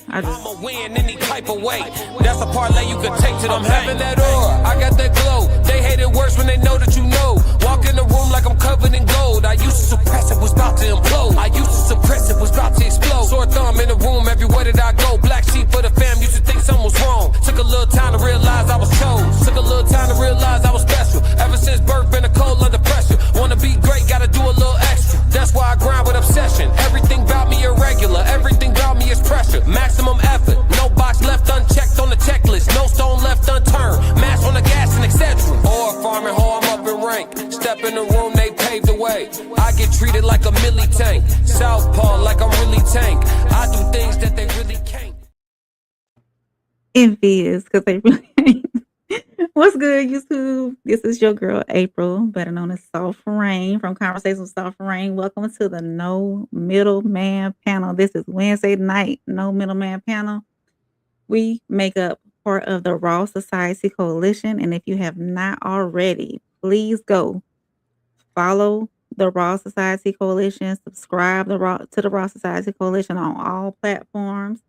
I'ma win any type of way. That's a parlay you can take to them. I'm having that aura, I got that glow. They hate it worse when they know that you know. Walk in the room like I'm covered in gold. I used to suppress it, was about to implode. I used to suppress it, was about to explode. Sore thumb in the room everywhere that I go. Black sheep for the fam, used to think something was wrong. Took a little time to realize I was chose. Took a little time to realize I was special. Ever since birth, been a cold under pressure. Wanna be great, gotta do a little extra. That's why I grind with obsession. Everything about me irregular, everything about me is pressure. Maximum effort, no box left unchecked on the checklist, no stone left unturned. Mash on the gas and etc. Or farming hoe, I'm up in rank. Step in the room, they paved the way. I get treated like a milli tank. Southpaw like I'm really tank. I do things that they really can't. Envious because they really ain't. What's good, YouTube? This is your girl, April, better known as Soft Rain from Conversations with Soft Rain. Welcome to the No Middleman panel. This is Wednesday night, No Middleman panel. We make up part of the Raw Society Coalition, and if you have not already, please go follow the Raw Society Coalition, subscribe to the Raw Society Coalition on all platforms,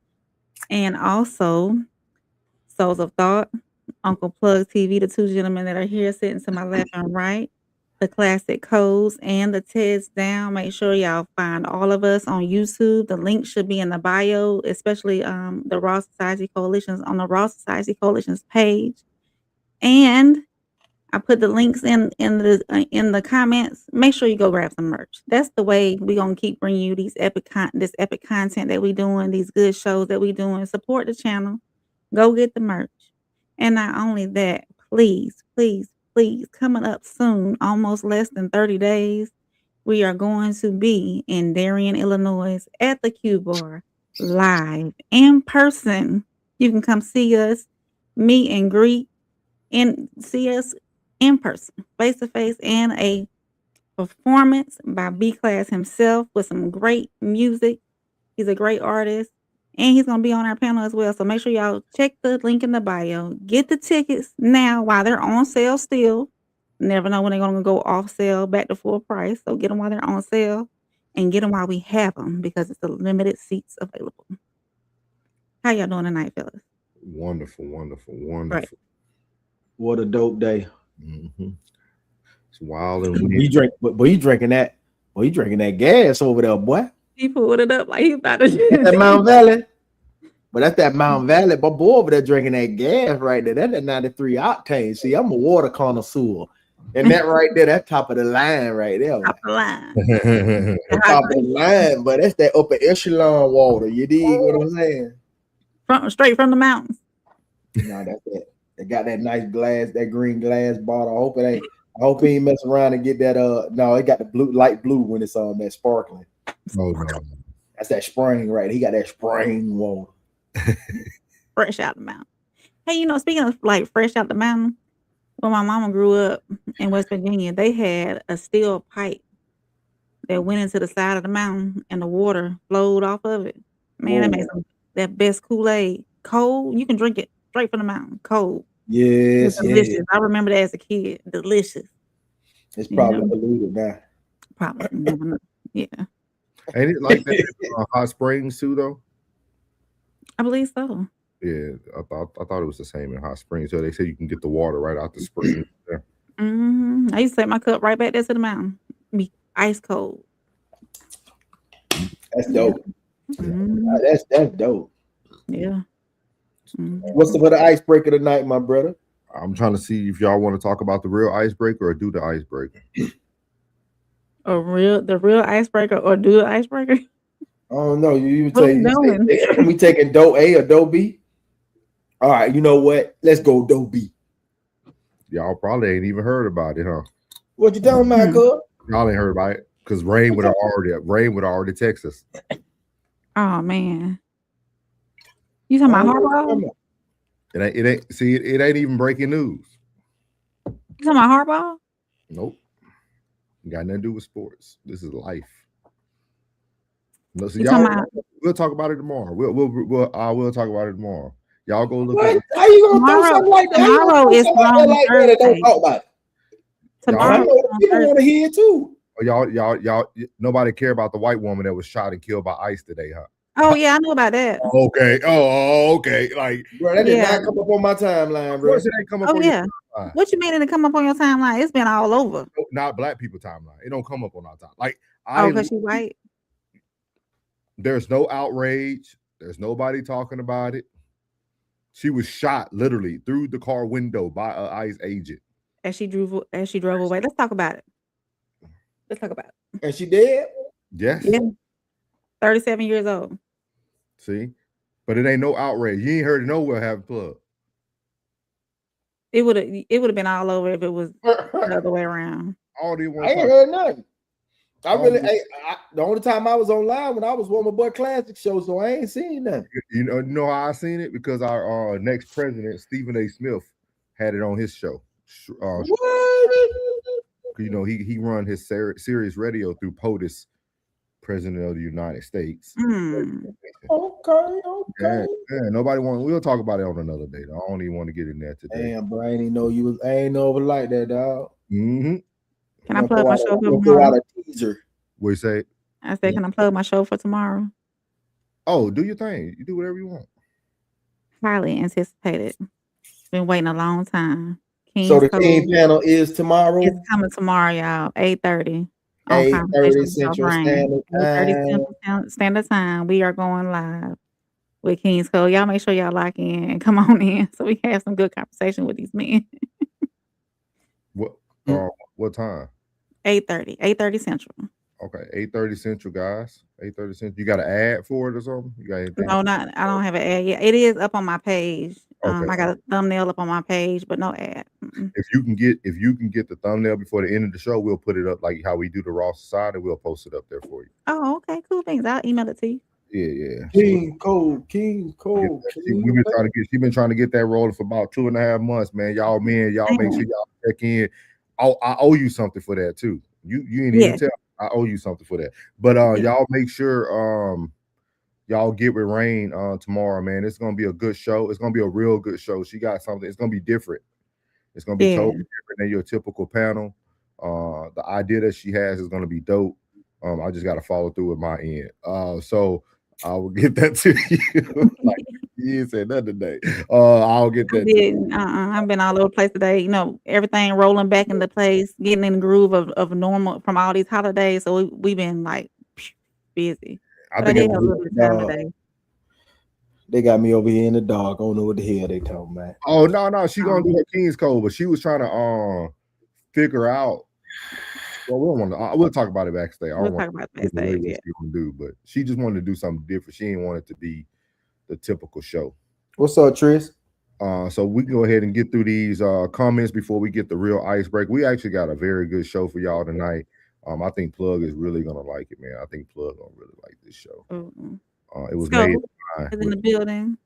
and also Souls of Thought, Uncle Plug TV, the two gentlemen that are here sitting to my left and right, the Classic Codes, and the Teds Down. Make sure y'all find all of us on YouTube. The link should be in the bio, especially the Raw Society Coalition's on the Raw Society Coalition's page. And I put the links in the comments. Make sure you go grab some merch. That's the way we're gonna keep bringing you these epic content that we doing, these good shows that we doing. Support the channel. Go get the merch. And not only that, please, coming up soon, almost less than 30 days, we are going to be in Darien, Illinois at the Q Bar, live, in person. You can come see us, meet and greet, and see us in person, face-to-face, and a performance by B-Class himself with some great music. He's a great artist. And he's going to be on our panel as well. So make sure y'all check the link in the bio. Get the tickets now while they're on sale still. Never know when they're going to go off sale back to full price. So get them while they're on sale and get them while we have them because it's the limited seats available. How y'all doing tonight, fellas? Wonderful. Right. What a dope day. Mm-hmm. It's wild and weird. You drinking that gas over there, boy. He pulled it up like he about to that Mount Valley. But that's that Mount Valley. My boy over there drinking that gas right there. That's that 93 octane. See, I'm a water connoisseur. And that right there, that's top of the line right there. Top of the line. Top of the line, but that's that upper echelon water. You dig what I'm saying? Straight from the mountains. No, that's it. They got that nice glass, that green glass bottle. I hope he ain't mess around and get that. No, it got the light blue when it's on that sparkling. Oh no, that's that spring, right? He got that spring water. Fresh out the mountain. Hey, speaking of like fresh out the mountain, when my mama grew up in West Virginia, they had a steel pipe that went into the side of the mountain and the water flowed off of it. Man, that made that best Kool-Aid. Cold, you can drink it straight from the mountain. Cold. Yes, delicious. I remember that as a kid. Delicious. It's probably polluted now. Probably. Yeah. Ain't it like that in hot springs too, though? I believe so. Yeah, I thought it was the same in hot springs. So they say you can get the water right out the spring. Yeah. Mm-hmm. I used to take my cup right back there to the mountain. Be ice cold. That's dope. Mm-hmm. That's dope. Yeah. Mm-hmm. What's the icebreaker tonight, my brother? I'm trying to see if y'all want to talk about the real icebreaker or do the icebreaker. The real icebreaker or do the icebreaker? Oh no, you we taking dough A or dough B? All right, you know what? Let's go dough B. Y'all probably ain't even heard about it, huh? What you talking about, cuz? Y'all ain't heard about it because Rain would already text us. Oh man. You talking about Harbaugh? It ain't even breaking news. You talking about Harbaugh? Nope. Got nothing to do with sports. This is life. No, so we'll talk about it tomorrow. We'll talk about it tomorrow. Y'all go look at it. How you gonna throw something like that? Tomorrow is Thursday. Don't talk about it. Tomorrow people want to hear it too. Y'all, nobody care about the white woman that was shot and killed by ICE today, huh? Oh yeah, I know about that. Okay. Oh, okay. Like, Bro, that did Yeah. not come up on my timeline, of bro. course it ain't come up Oh on yeah. your timeline. What you mean it didn't come up on your timeline? It's been all over. Not black people timeline. It don't come up on our time. Like, Oh, because she white. there's no outrage. There's nobody talking about it. She was shot literally through the car window by an ICE agent. As she drove away. Let's talk about it. And she dead? Yes. Yeah. 37 years old. See? But it ain't no outrage. You ain't heard it nowhere having plug. It would have been all over if it was the other way around. All they I want ain't to heard nothing. The only time I was online when I was on my boy Classic show, so I ain't seen nothing. You know how I seen it? Because our next president, Stephen A. Smith, had it on his show. You know, he run his Sirius radio through POTUS, President of the United States. Okay. Yeah, nobody want. We'll talk about it on another day. I don't even want to get in there today. Damn, bro, I ain't know you was. I ain't know it like that, dog. Mm-hmm. Can I plug my show for Go tomorrow? out a teaser. What you say? I said, can I plug my show for tomorrow? Oh, do your thing. You do whatever you want. Highly anticipated. Been waiting a long time. So the King panel is tomorrow. It's coming tomorrow, y'all. 8:30. 8:30 Central Standard Time. 8:30 Central Standard Time. We are going live with King's Code. Y'all make sure y'all lock in and come on in so we can have some good conversation with these men. What time? 8:30 Central. Okay, 8:30 Central, guys. 8:30 Central. You got an ad for it or something? You got anything? No, I don't have an ad yet. It is up on my page. Okay. I got a thumbnail up on my page, but no ad. If you can get the thumbnail before the end of the show, we'll put it up like how we do the Raw Society. We'll post it up there for you. Oh, okay, cool. Thanks. I'll email it to you. Yeah. King Code. She's been trying to get that rolling for about 2.5 months, man. Y'all make sure y'all check in. I owe you something for that too. You ain't even tell. I owe you something for that. But y'all make sure y'all get with Rain tomorrow, man. It's gonna be a good show. It's gonna be a real good show. She got something. It's gonna be different. It's gonna be totally different than your typical panel. The idea that she has is gonna be dope. I just gotta follow through with my end. So I will get that to you. Like you ain't said nothing today. I'll get that. I've been all over the place today. You know, everything rolling back into place, getting in the groove of normal from all these holidays. So we've been like busy. I think have a little bit of time today. They got me over here in the dark. I don't know what the hell they talking about. Oh no, she gonna do her King's Code, but she was trying to figure out. Well, we'll talk about it backstage. We'll talk about it backstage. Yeah. She gonna do, but she just wanted to do something different. She didn't want it to be the typical show. What's up, Tris? So we can go ahead and get through these comments before we get the real icebreaker. We actually got a very good show for y'all tonight. I think Plug is really gonna like it, man. I think Plug gonna really like this show. It was made in the building.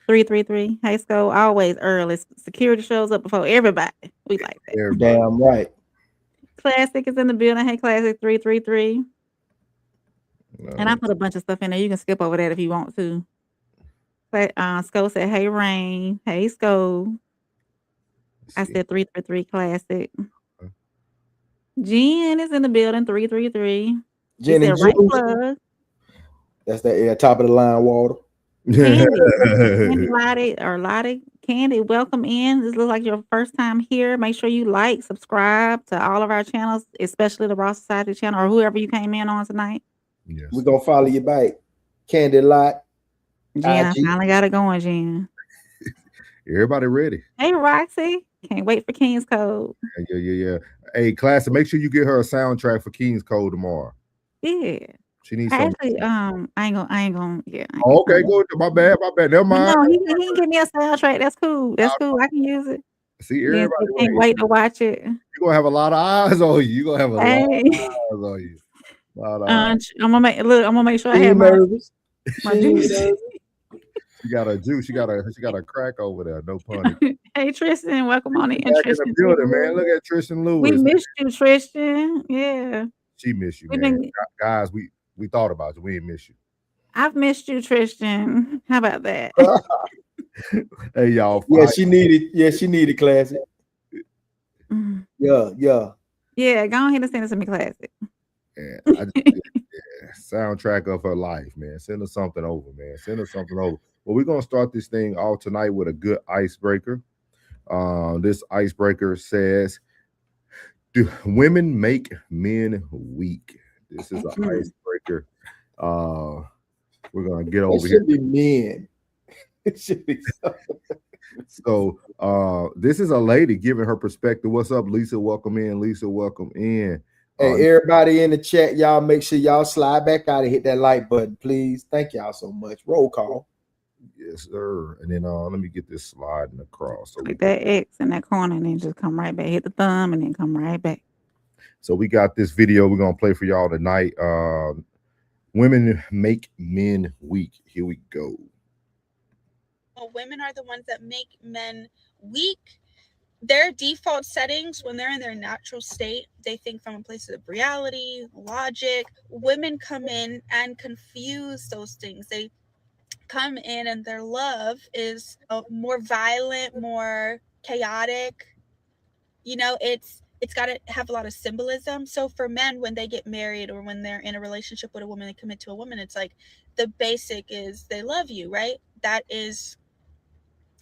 333. Hey, Sco, always early. Security shows up before everybody. We like that. Everybody. Damn right. Classic is in the building. Hey, Classic 333. And I put a bunch of stuff in there. You can skip over that if you want to. But Sco said, hey, Rain. Hey, Sco. I said 333 Classic. Jen is in the building. 333. Jenny right Plug. That's that top of the line water. Candy, welcome in. This looks like your first time here. Make sure you like, subscribe to all of our channels, especially the Raw Society channel or whoever you came in on tonight. Yes. We're gonna follow you back. Candy Lot. Jen, I finally got it going, Jen. Everybody ready? Hey, Roxy. Can't wait for King's Code. Yeah. Hey, Classic, make sure you get her a soundtrack for King's Code tomorrow. Yeah. She needs actually, I ain't gonna. Yeah. Okay, good. My bad. Never mind. No, he can give me a soundtrack. That's cool. I can use it. See, everybody can't wait to watch it. You're gonna have a lot of eyes on you. You're gonna have a lot of eyes on you. I'm gonna make sure I have my juice. She got a juice. She got a crack over there. No pun. Hey Tristan, welcome on in. Tristan, in the building, man. Look at Tristan Lewis. We missed you, Tristan. Yeah. She missed you, man. Guys, we thought about you. We didn't miss you. I've missed you, Tristan. How about that? Hey, y'all. Yeah, she needed Classic. Yeah. Yeah, go ahead and send us some Classic. Yeah, soundtrack of her life, man. Send her something over, man. Send her something over. Well, we're gonna start this thing off tonight with a good icebreaker. This icebreaker says, "Do women make men weak?" This is an icebreaker. We're gonna get over here. It should be men. It should be. So this is a lady giving her perspective. What's up, Lisa? Welcome in, Lisa. Welcome in. Hey, everybody in the chat, y'all make sure y'all slide back out and hit that like button, please. Thank y'all so much. Roll call. Yes, sir. And then let me get this sliding across. So Click that X in that corner and then just come right back. Hit the thumb and then come right back. So we got this video we're gonna play for y'all tonight. Women make men weak. Here we go. Well, women are the ones that make men weak. Their default settings, when they're in their natural state, they think from a place of reality, logic. Women come in and confuse those things. They come in and their love is more violent, more chaotic. You know, it's got to have a lot of symbolism. So for men, when they get married or when they're in a relationship with a woman, they commit to a woman, it's like the basic is they love you, right?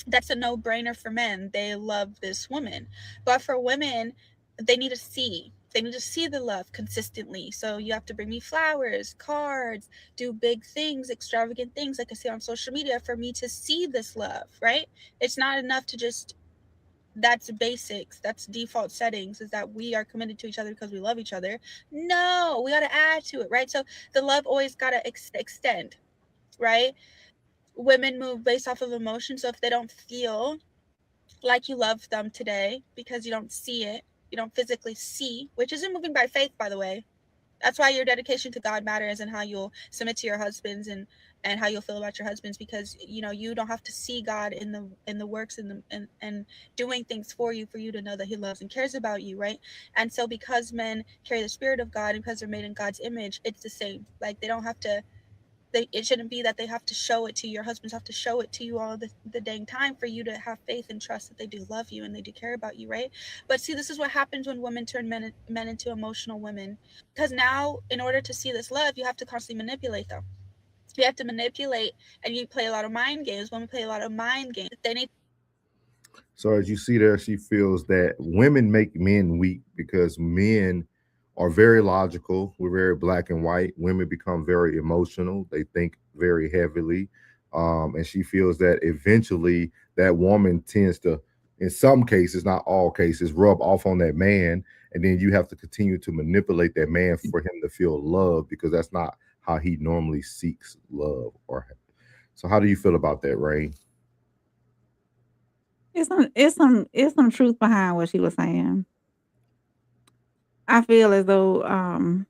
That's a no-brainer for men. They love this woman. But for women, they need to see the love consistently. So you have to bring me flowers, cards, do big things, extravagant things like I see on social media for me to see this love, right? It's not enough to just, that's basics, that's default settings, is that we are committed to each other because we love each other. No, we got to add to it, right? So the love always got to extend, right? Women move based off of emotion. So if they don't feel like you love them today because you don't see it, you don't physically see, which isn't moving by faith, by the way. That's why your dedication to God matters, and how you'll submit to your husbands and how you'll feel about your husbands, because you know you don't have to see God in the works and doing things for you to know that he loves and cares about you, right? And so because men carry the spirit of God and because they're made in God's image, it's the same. Like they don't have to, it shouldn't be that they have to show it to you. Your husbands have to show it to you all the dang time for you to have faith and trust that they do love you and they do care about you, right? But see, this is what happens when women turn men into emotional women. Because now, in order to see this love, you have to constantly manipulate them. You have to manipulate, and you play a lot of mind games. Women play a lot of mind games. They need. So as you see there, she feels that women make men weak because men are very logical. We're very black and white. Women become very emotional. They think very heavily. And she feels that eventually that woman tends to, in some cases, not all cases, rub off on that man. And then you have to continue to manipulate that man for him to feel love, because that's not how he normally seeks love. So how do you feel about that, Ray? It's some truth behind what she was saying. I feel as though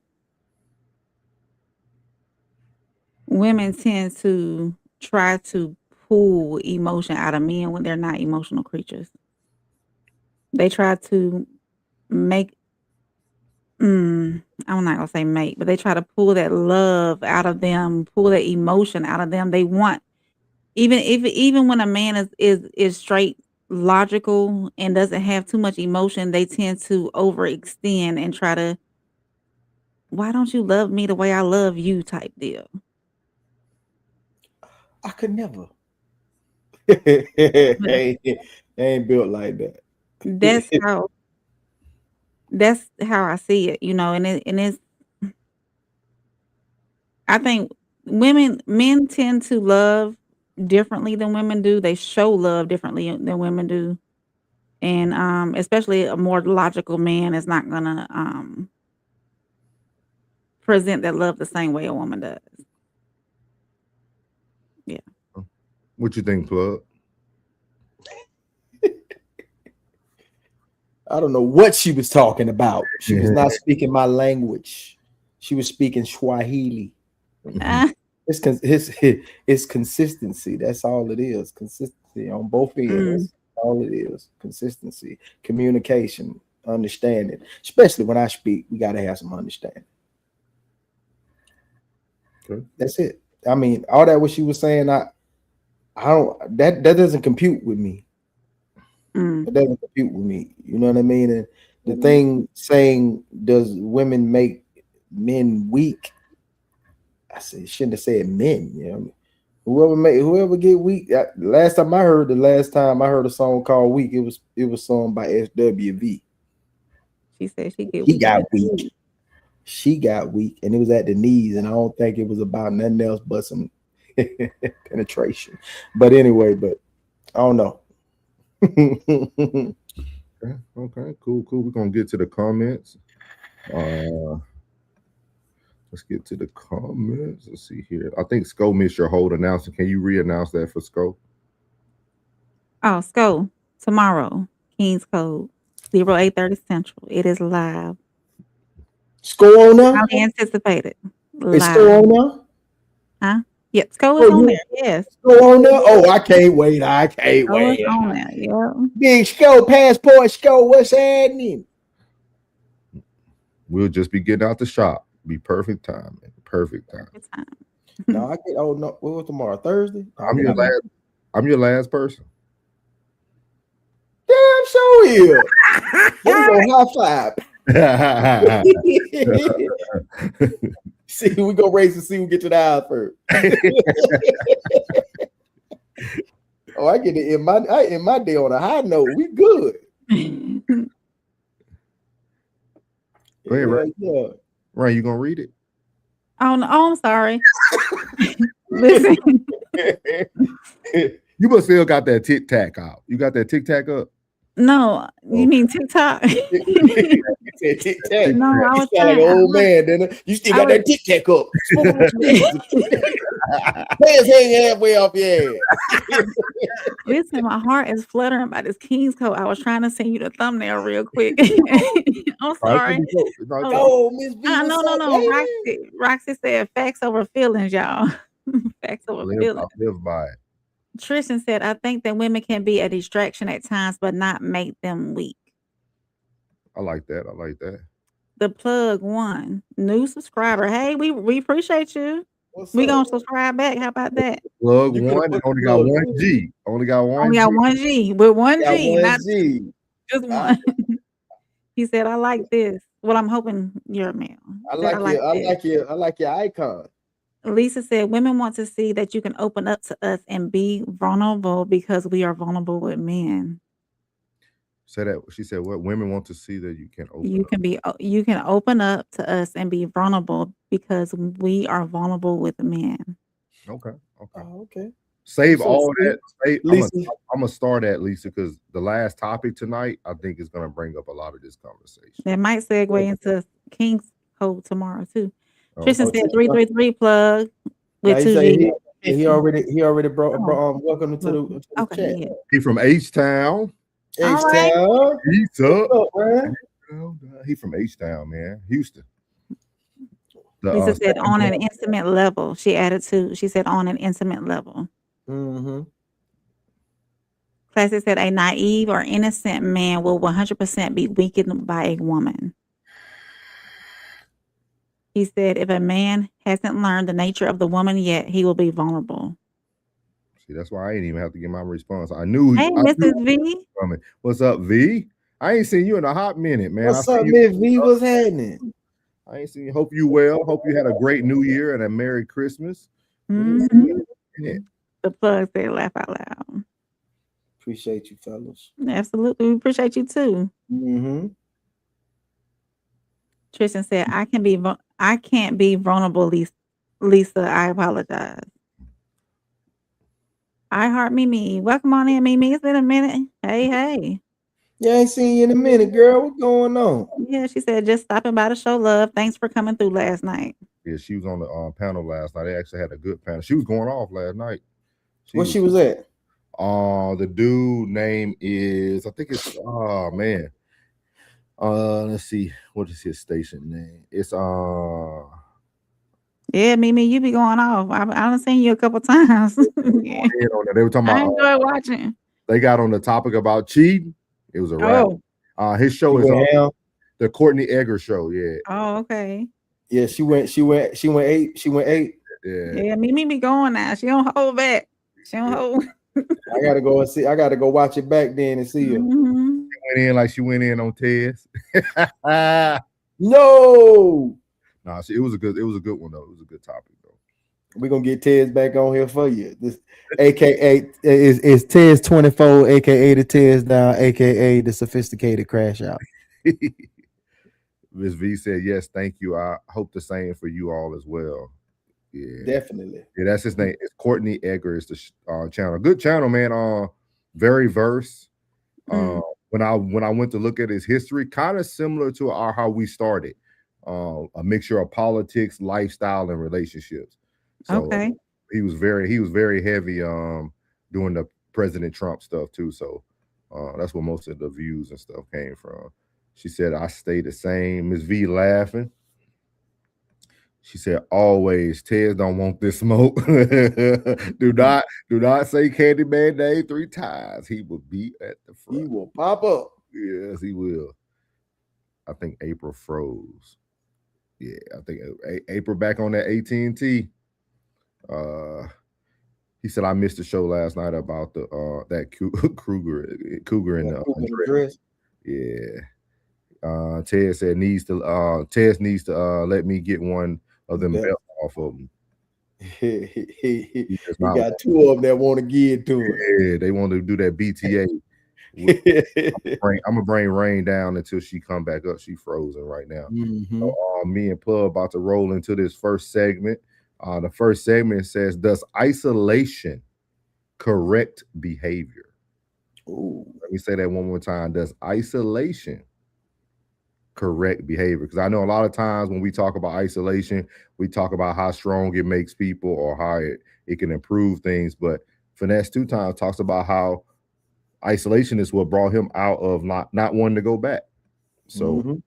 women tend to try to pull emotion out of men when they're not emotional creatures. They try to make, I'm not gonna say make, but they try to pull that love out of them, pull that emotion out of them. They want, even when a man is straight logical and doesn't have too much emotion, they tend to overextend and try to, why don't you love me the way I love you type deal. I could never. They ain't built like that. That's how I see it, you know, and it's, I think men tend to love differently than women do. They show love differently than women do. And especially a more logical man is not gonna present that love the same way a woman does. Yeah. What you think, Plug? I don't know what she was talking about. She was not speaking my language. She was speaking Swahili. It's consistency. That's all it is. Consistency on both ends. That's all it is. Consistency, communication, understanding. Especially when I speak, we got to have some understanding. Okay. That's it. I mean, all that what she was saying, I don't. That doesn't compute with me. It doesn't compute with me. You know what I mean? And the thing saying, does women make men weak? I said, shouldn't have said men. You know, whoever get weak. Last time I heard a song called "Weak," it was sung by SWV. She said she get He weak. got weak. She got weak, and it was at the knees, and I don't think it was about nothing else but some penetration. But anyway, I don't know. Okay, cool. We're gonna get to the comments. Let's get to the comments. Let's see here. I think Sco missed your hold announcement. Can you re-announce that for Sco? Oh, Sco, tomorrow, King's Code, 0830 Central. It is live. Sco on now? Highly anticipated. Is Sco on now? Huh? Yep, Sco is on there. Yes. Sco on there? Oh, I can't wait. Sco is on there. Yeah. Big Sco, passport Sco, what's happening? We'll just be getting out the shop. Be perfect time. Perfect time. No, I get. Oh no, what was tomorrow? Thursday. I'm your last person. Damn, show you. Let's go high five. See, we go race and see who get to the house first. Oh, I get it in my day on a high note. We good. Go ahead, Ray. Yeah. Ray, you gonna read it? Oh no, I'm sorry. Listen. You must still got that tic tac out. You got that tic tac up? No, you mean TikTok? Tic tac. No, I was like an old man. Then you still got that tic tac up. Hands hang halfway off your head. Listen, my heart is fluttering by this King's Code. I was trying to send you the thumbnaml real quick. I'm sorry. Oh, Miss B. No. Roxy said facts over feelings, y'all. Facts over feelings. I live by it. Tristan said, I think that women can be a distraction at times, but not make them weak. I like that. The plug one, new subscriber. Hey, we appreciate you. We gonna subscribe back. How about that? Plug one only got one G. Only got one G. With one G, not G. Just one. He said, I like this. Well, I'm hoping you're a male. I like your icon. Lisa said, women want to see that you can open up to us and be vulnerable because we are vulnerable with men. Say that. She said, what women want to see that you can open you can open up to us and be vulnerable because we are vulnerable with men. Okay. Oh, okay. Save all that. I'm gonna start at Lisa because the last topic tonight I think is gonna bring up a lot of this conversation. That might segue into King's Code tomorrow too. Tristan said 333 plug with 2G. He already brought welcome to the chat. Yeah. He from H-Town. H-Town. He's up, man. He from H-Town, man. Houston. Lisa said on an intimate level. She added to. She said on an intimate level. Mm-hmm. Classic said a naive or innocent man will 100% be weakened by a woman. He said if a man hasn't learned the nature of the woman yet, he will be vulnerable. See, that's why I ain't even have to get my response. I knew. Hey, Mrs. V. What's up, V? I ain't seen you in a hot minute, man. What's up, Miss V? What's happening? I ain't seen you. Hope you well. Hope you had a great New Year and a Merry Christmas. Mm-hmm. The plug said laugh out loud. Appreciate you, fellas. Absolutely. We appreciate you too. Mm-hmm. Tristan said, I can't be vulnerable, Lisa. I apologize. I heart Mimi. Welcome on in, Mimi. It's been a minute. Hey. Yeah, I ain't seen you in a minute, girl. What's going on? Yeah, she said, just stopping by to show love. Thanks for coming through last night. Yeah, she was on the panel last night. They actually had a good panel. She was going off last night. She was at? The dude name is, I think it's, oh man. Let's see. What is his station name? It's yeah, Mimi, you be going off. I've seen you a couple times. Yeah. They were talking about. I enjoy watching. They got on the topic about cheating. It was a rap. His show is the Courtney Egger show. Yeah. Oh, okay. Yeah, she went 8. Yeah. Mimi be going now. She don't hold back. She don't hold. I gotta go and see. I gotta go watch it back then and see her. Mm-hmm. She went in like she went in on Tez. No. Nah, see, it was a good one though. It was a good topic though. We're gonna get Tez back on here for you. This aka is Tez 24, aka the Tez down, aka the sophisticated crash out. Ms. V said, yes, thank you. I hope the same for you all as well. Yeah, Definitely. Yeah, that's his name. It's Courtney Egger is the channel. Good channel, man. Very verse. When I went to look at his history, kind of similar to how we started. A mixture of politics, lifestyle, and relationships. So Okay. he was very heavy doing the President Trump stuff too. So that's where most of the views and stuff came from. She said, I stay the same. Ms. V laughing. She said, always, Tez don't want this smoke. do not say Candyman name 3 times. He will be at the front. He will pop up. Yes, he will. I think April froze. Yeah, I think April back on that AT&T. He said, I missed the show last night about the that cougar in the dress. Yeah. Ted said Tez needs to let me get one of them belts off of him. He got 2 of them that want to give to him. Yeah, they want to do that BTA. I'm gonna bring Rain down until she come back up. She frozen right now. So me and Pub about to roll into this first segment. The first segment says, does isolation correct behavior? Ooh. Let me say that one more time. Does isolation correct behavior? Because I know a lot of times when we talk about isolation, we talk about how strong it makes people or how it can improve things. But Finesse 2 times talks about how isolation is what brought him out of not wanting to go back. So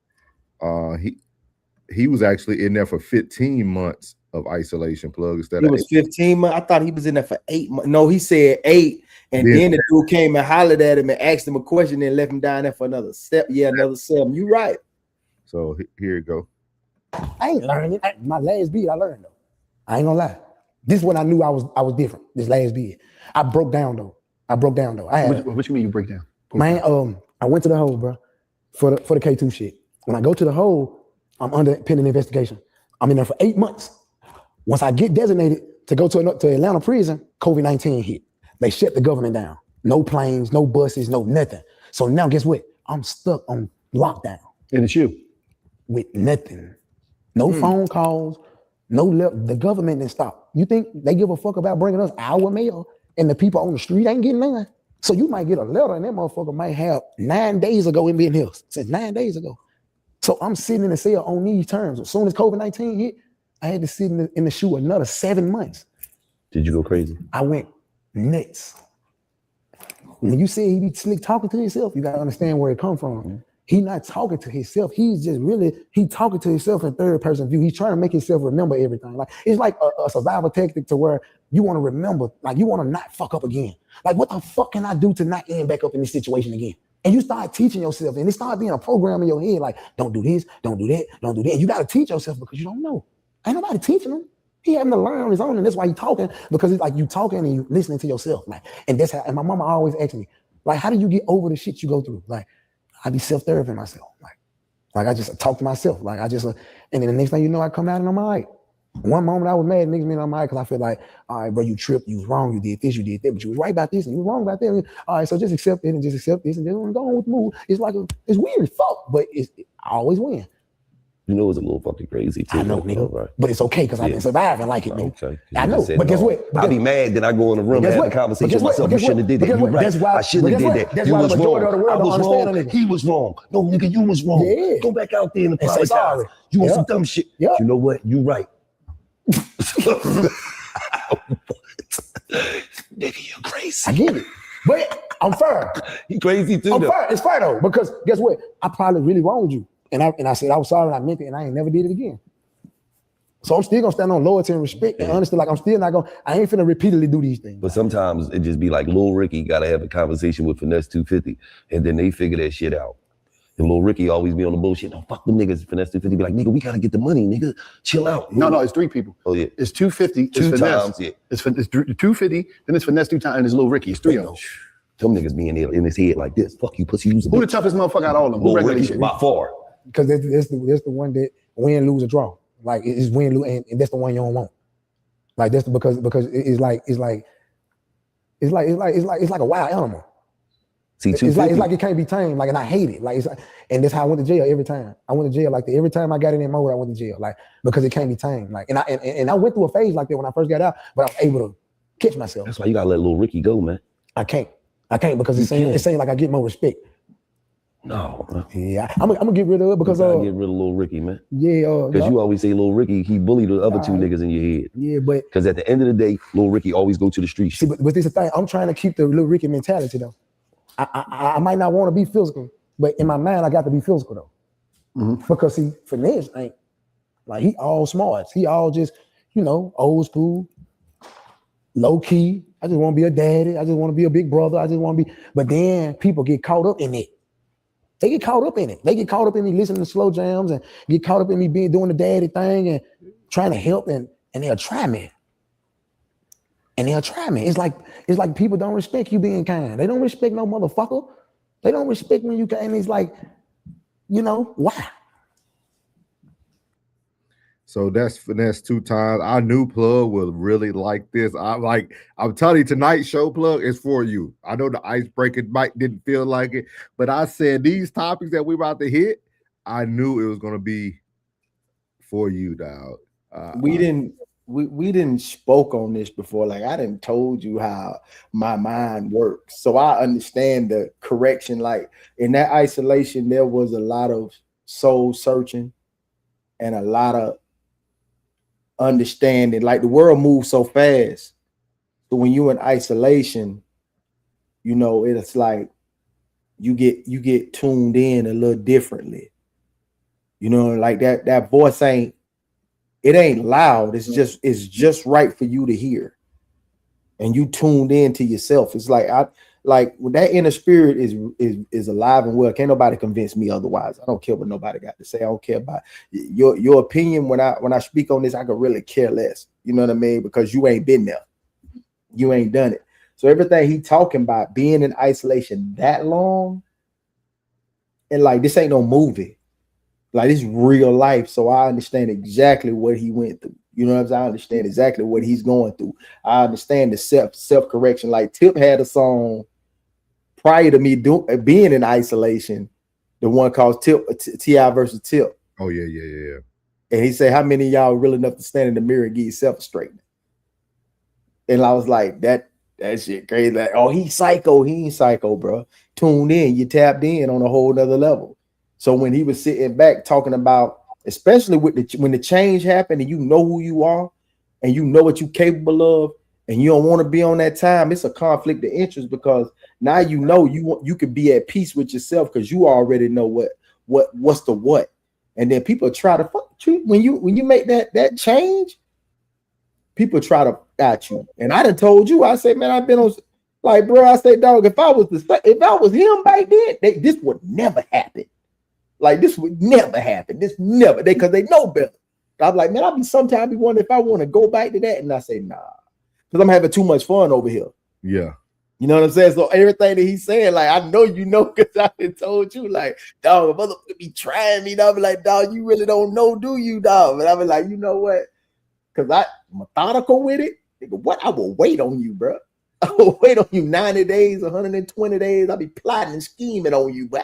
he was actually in there for 15 months of isolation. Plug instead he of was 15 months. I thought he was in there for 8 months. No, he said 8, and then the dude came and hollered at him and asked him a question and left him down there for another step. Yeah, another 7. You right. So here you go. I ain't learned it. My last bid, I learned though. I ain't gonna lie. This is when I knew I was different. This last bid, I broke down though. What you mean you break down? Man, I went to the hole, bro, for the K2 shit. When I go to the hole, I'm under pending investigation. I'm in there for 8 months. Once I get designated to go to Atlanta prison, COVID-19 hit. They shut the government down. No planes, no buses, no nothing. So now guess what? I'm stuck on lockdown. And it's you. With nothing. No phone calls, the government didn't stop. You think they give a fuck about bringing us our mail and the people on the street ain't getting none? So you might get a letter and that motherfucker might have 9 days ago in being here. Since 9 days ago. So I'm sitting in the cell on these terms. As soon as COVID-19 hit, I had to sit in the shoe another 7 months. Did you go crazy? I went nuts. When you say he be slick talking to himself, you gotta understand where it come from. He not talking to himself. He's just he talking to himself in third person view. He's trying to make himself remember everything. Like it's like a survival tactic to where you want to remember, like you want to not fuck up again. Like what the fuck can I do to not end back up in this situation again? And you start teaching yourself, and it started being a program in your head, like don't do this, don't do that, don't do that. You got to teach yourself because you don't know. Ain't nobody teaching him. He having to learn on his own, and that's why he talking, because it's like you talking and you listening to yourself. Like, and that's how. And my mama always asked me, like, how do you get over the shit you go through? Like, I be self-theraping myself. Like I just talk to myself. Like I just, and then the next thing you know, I come out and I'm all right. One moment I was mad, niggas mean I'm all right because I feel like, all right, bro, you tripped, you was wrong, you did this, you did that, but you was right about this and you was wrong about that. All right, so just accept it and just accept this and then go on with the move. It's like it's weird as fuck, but I always win. You know it's a little fucking crazy too. I know, nigga, right? But it's okay because I've been surviving like it, nigga. Okay. I know, but guess what? I be mad that I go in the room and have a conversation with myself. You shouldn't have did that. You're right. I shouldn't have did that. You was wrong. I was wrong. He was wrong. No, nigga, you was wrong. Yeah. Go back out there and apologize. You want some dumb shit. Yeah. You know what? You right. Nigga, you crazy. I get it. But I'm fair. He crazy too. I'm fair. It's fair though, because guess what? I probably really wronged you. And I said I was sorry and I meant it and I ain't never did it again. So I'm still gonna stand on loyalty and respect and honestly, like I'm still not gonna, I ain't finna repeatedly do these things. But sometimes it just be like Lil Ricky gotta have a conversation with Finesse 250 and then they figure that shit out. And Lil Ricky always be on the bullshit. No, fuck them niggas. Finesse 250 be like, nigga, we gotta get the money, nigga. Chill out. No, it's 3 people. Oh yeah. It's 250. Two it's times, Finesse. yeah. It's 250, then it's Finesse 2 times, and it's Lil Ricky. It's 3 of them. Some niggas be in his head like this. Fuck you, pussy. Who the toughest motherfucker out of all of them? Lil Ricky by far. Because that's the one that win, lose, or draw. Like it's win, lose, and that's the one you don't want. Like that's because it's like a wild animal. See, It's like it can't be tamed. Like, and I hate it. Like, it's like, and that's how I went to jail every time. I went to jail like that. Every time I got in that mode, I went to jail. Like, because it can't be tamed. Like, and I went through a phase like that when I first got out, but I was able to catch myself. That's why you gotta let little Ricky go, man. I can't because it seems like I get more respect. No, man. Yeah, I'm gonna get rid of it because you gotta get rid of little Ricky, man. Yeah, because you always say little Ricky, he bullied the other two niggas in your head. Yeah, but because at the end of the day, little Ricky always go to the streets. See, but this is the thing. I'm trying to keep the little Ricky mentality though. I might not want to be physical, but in my mind, I got to be physical though. Mm-hmm. Because see, Finesse ain't like he all smarts. He all just, old school, low key. I just want to be a daddy. I just want to be a big brother. I just want to be. But then people get caught up in it. They get caught up in it. They get caught up in me listening to slow jams and get caught up in me doing the daddy thing and trying to help and they'll try me. It's like people don't respect you being kind. They don't respect no motherfucker. They don't respect when you kind. It's like, why? So that's Finesse 2 times. I knew Plug would really like this. I'm telling you, tonight's show, Plug, is for you. I know the icebreaker mic didn't feel like it, but I said these topics that we're about to hit, I knew it was gonna be for you, dog. We didn't spoke on this before. Like I didn't told you how my mind works, so I understand the correction. Like in that isolation, there was a lot of soul searching and a lot of understanding. Like the world moves so fast, so when you're in isolation, it's like you get tuned in a little differently. Like that voice ain't loud. It's just right for you to hear, and you tuned in to yourself. It's like when that inner spirit is alive and well. Can't nobody convince me otherwise. I don't care what nobody got to say. I don't care about your opinion. When I speak on this, I could really care less. You know what I mean? Because you ain't been there, you ain't done it. So everything he talking about, being in isolation that long, and like this ain't no movie. Like it's real life, so I understand exactly what he went through. You know what I'm saying? I understand exactly what he's going through. I understand the self-correction. Like Tip had a song prior to me being in isolation, the one called T.I. versus Tip. Oh yeah. And he said, "How many of y'all are real enough to stand in the mirror and get yourself a straightening?" And I was like, that shit crazy. Like, oh, he's psycho. He ain't psycho, bro. Tuned in, you tapped in on a whole nother level. So when he was sitting back talking about, especially when the change happened and you know who you are and you know what you're capable of and you don't want to be on that time, it's a conflict of interest because now you can be at peace with yourself because you already know what's the what. And then people try to fuck you when you make that change, people try to at you. And I done told you, I said, man, I've been on like, bro, I say, dog, if I was him back then, this would never happen. Like this would never happen. This never, because they know better. I'm like, man, sometimes be wondering if I want to go back to that. And I say, nah, because I'm having too much fun over here. Yeah. You know what I'm saying? So everything that he's saying, like, I know because I been told you, like, dog, a motherfucker be trying me. I'll be like, dog, you really don't know, do you, dog? And I'll be like, you know what? Because I'm methodical with it. What? I will wait on you, bro. I will wait on you 90 days, 120 days. I'll be plotting and scheming on you, bro.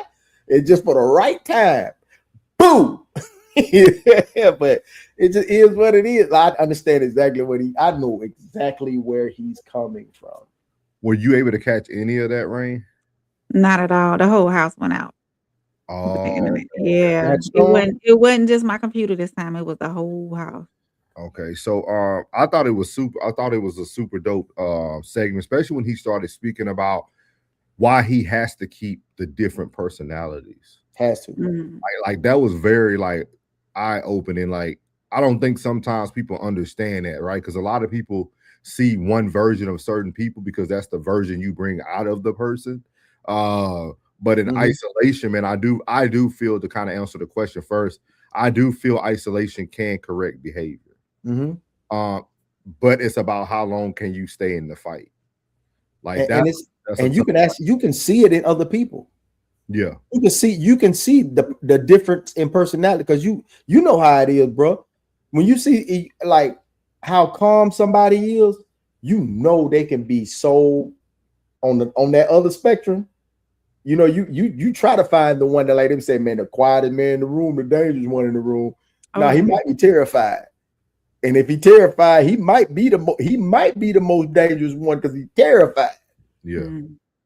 It's just for the right time. Boom. Yeah, but it just is what it is. I understand exactly I know exactly where he's coming from. Were you able to catch any of that rain? Not at all. The whole house went out. Oh, yeah. It wasn't just my computer this time. It was the whole house. Okay, so I thought it was a super dope segment, especially when he started speaking about why he has to keep the different personalities. Has to. Mm-hmm. Like that was very like eye-opening. Like I don't think sometimes people understand that, right? Because a lot of people see one version of certain people because that's the version you bring out of the person. But in isolation, man, I do feel, to kind of answer the question first, I do feel isolation can correct behavior. But it's about how long can you stay in the fight. Like and you can see it in other people. Yeah, you can see the difference in personality because you know how it is, bro. When you see, like, how calm somebody is, you know they can be so on that other spectrum. You know, you try to find the one that like them say, man, the quietest man in the room, the dangerous one in the room. Now he might be terrified. And if he's terrified, he might be the most dangerous one because he's terrified. Yeah.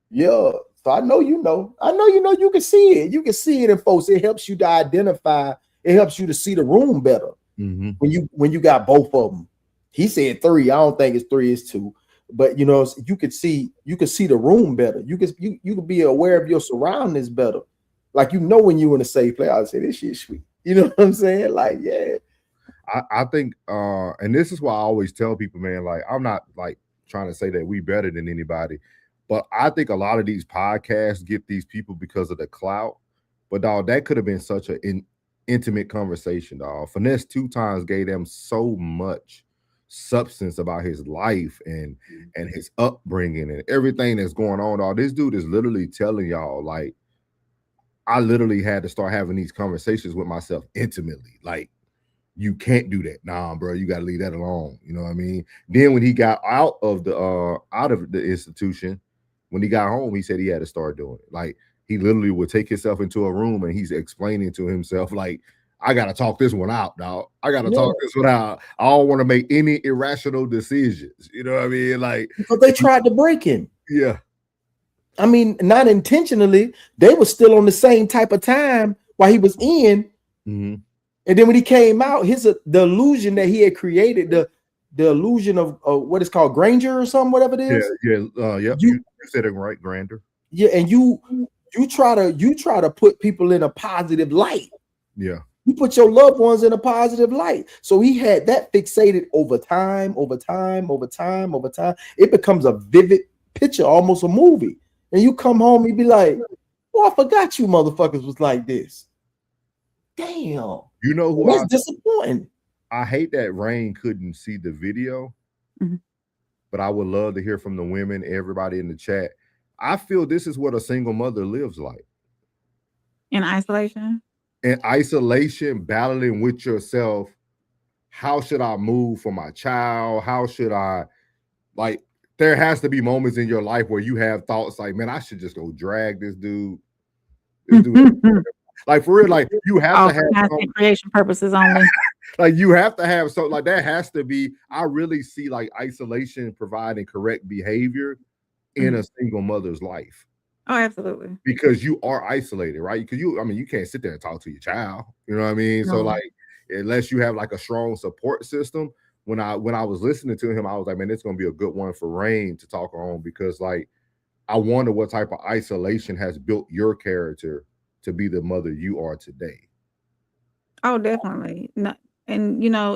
Yeah. So I know you can see it. You can see it in folks. It helps you to identify, it helps you to see the room better. When you got both of them. He said 3. I don't think it's 3, it's 2. But you know, you could see the room better. You could be aware of your surroundings better. Like you know when you in a safe place, I would say this shit sweet. You know what I'm saying? Like, yeah. I think and this is why I always tell people, man, like I'm not like trying to say that we better than anybody, but I think a lot of these podcasts get these people because of the clout. But dog, that could have been such an intimate conversation, dog. Finesse 2 times gave them so much substance about his life and his upbringing and everything that's going on. Dog, this dude is literally telling y'all, like, I literally had to start having these conversations with myself intimately. Like, you can't do that. Nah, bro, you got to leave that alone. You know what I mean? Then when he got out of the institution, when he got home, he said he had to start doing it. Like, he literally would take himself into a room and he's explaining to himself, like, I got to talk this one out, dog. I got to talk this one out. I don't want to make any irrational decisions. You know what I mean? Like, because they tried to break him. Yeah. I mean, not intentionally. They were still on the same type of time while he was in. And then when he came out, the illusion that he had created, the illusion of what is called grandeur or something, whatever it is. Yeah. You said it right, grandeur. Yeah, and you try to put people in a positive light. Yeah. You put your loved ones in a positive light. So he had that fixated over time. It becomes a vivid picture, almost a movie. And you come home, you be like, "Oh, I forgot you motherfuckers was like this." Damn. You know who? That's disappointing. I hate that Rain couldn't see the video, but I would love to hear from the women, everybody in the chat. I feel this is what a single mother lives like. In isolation? In isolation, battling with yourself. How should I move for my child? How should I, like, there has to be moments in your life where you have thoughts like, man, I should just go drag this dude. Like, for real, like, you have to have creation purposes only. Like, you have to have so, like, that has to be. I really see like isolation providing correct behavior in a single mother's life. Oh, absolutely. Because you are isolated, right? Because you can't sit there and talk to your child. You know what I mean? No. So, like, unless you have like a strong support system. When I was listening to him, I was like, man, it's gonna be a good one for Rain to talk on, because, like, I wonder what type of isolation has built your character to be the mother you are today. Oh, definitely. No, and you know,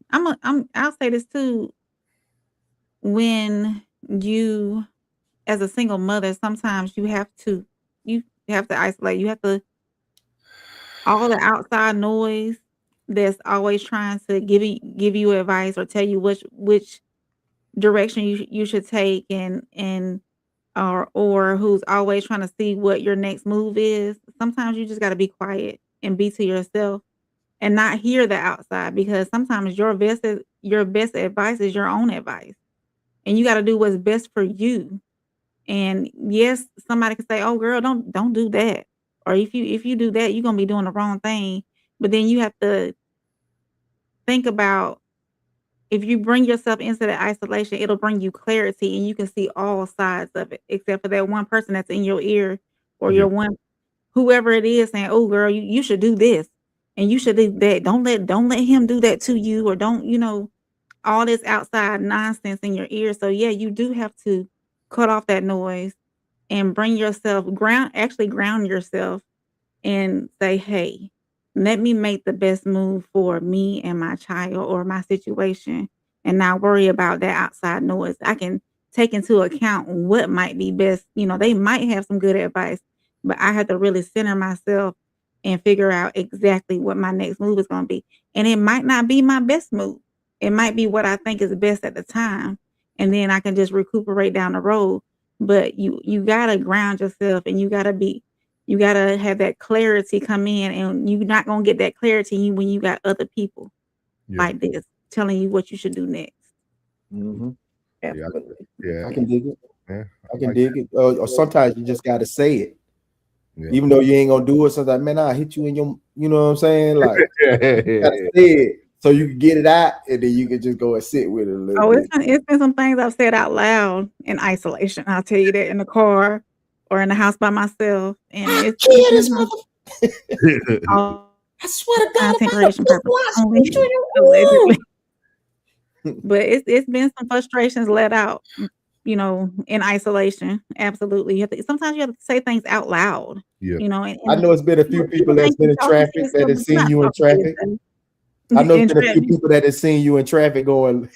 I'll say this too. When you, as a single mother, sometimes you have to isolate. You have to, all the outside noise that's always trying to give you advice or tell you which direction you should take, and or who's always trying to see what your next move is. Sometimes you just got to be quiet and be to yourself and not hear the outside, because sometimes your best advice is your own advice, and you got to do what's best for you. And yes, somebody can say, "Oh, girl, don't do that," or if you do that, you're gonna be doing the wrong thing. But then you have to think about, if you bring yourself into the isolation, it'll bring you clarity, and you can see all sides of it, except for that one person that's in your ear, or your one, whoever it is, saying, "Oh, girl, you should do this and you should do that. Don't let him do that to you," or don't, all this outside nonsense in your ear. So yeah, you do have to cut off that noise and bring yourself ground yourself and say, "Hey, let me make the best move for me and my child or my situation, and not worry about that outside noise. I can take into account what might be best." They might have some good advice, but I have to really center myself and figure out exactly what my next move is going to be. And it might not be my best move. It might be what I think is best at the time. And then I can just recuperate down the road. But you got to ground yourself, and you got to have that clarity come in, and you're not going to get that clarity when you got other people. like this, telling you what you should do next. Mm-hmm. Absolutely. Yeah, I can dig it. yeah, I can dig it. Or sometimes you just got to say it. Yeah. Even though you ain't gonna do it, sometimes, man, I'll hit you in your, you know what I'm saying? Like, you gotta say it so you can get it out, and then you can just go and sit with it a little bit. It's been some things I've said out loud in isolation. I'll tell you that, in the car or in the house by myself. And it's this motherfucker. I swear to God, content creation purposes only, allegedly. But it's been some frustrations let out, you know, in isolation. Absolutely. Sometimes you have to say things out loud. Yeah. You know, and I know it's been a few people that's been in traffic that have seen you in traffic. I know it's been a few people that have seen you in traffic going.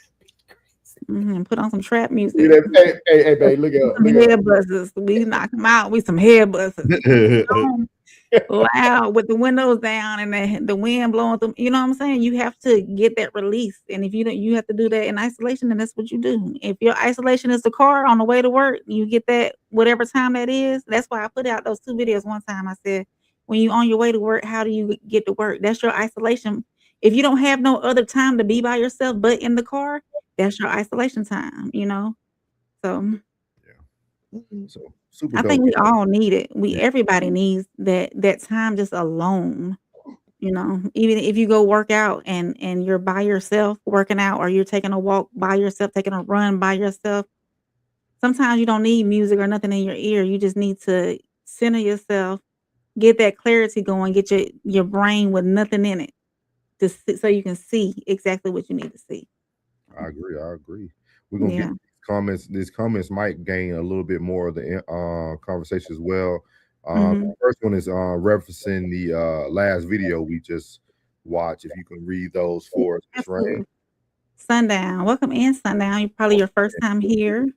Put on some trap music. Hey, babe, look at some head buzzers. We knock them out with some head buzzers. Loud with the windows down and the wind blowing them. You know what I'm saying? You have to get that release. And if you don't, you have to do that in isolation, and that's what you do. If your isolation is the car on the way to work, you get that whatever time that is. That's why I put out those 2 videos one time. I said, when you on your way to work, how do you get to work? That's your isolation. If you don't have no other time to be by yourself but in the car, that's your isolation time, you know? So super I dope. think we all need it. Everybody needs that time just alone. You know, even if you go work out and you're by yourself working out, or you're taking a walk by yourself, taking a run by yourself. Sometimes you don't need music or nothing in your ear. You just need to center yourself, get that clarity going, get your brain with nothing in it, so you can see exactly what you need to see. I agree. We're gonna get comments. These comments might gain a little bit more of the conversation as well. The first one is referencing the last video we just watched. If you can read those for us, Ms. Rain. Sundown, welcome in, Sundown. You're probably your first time here.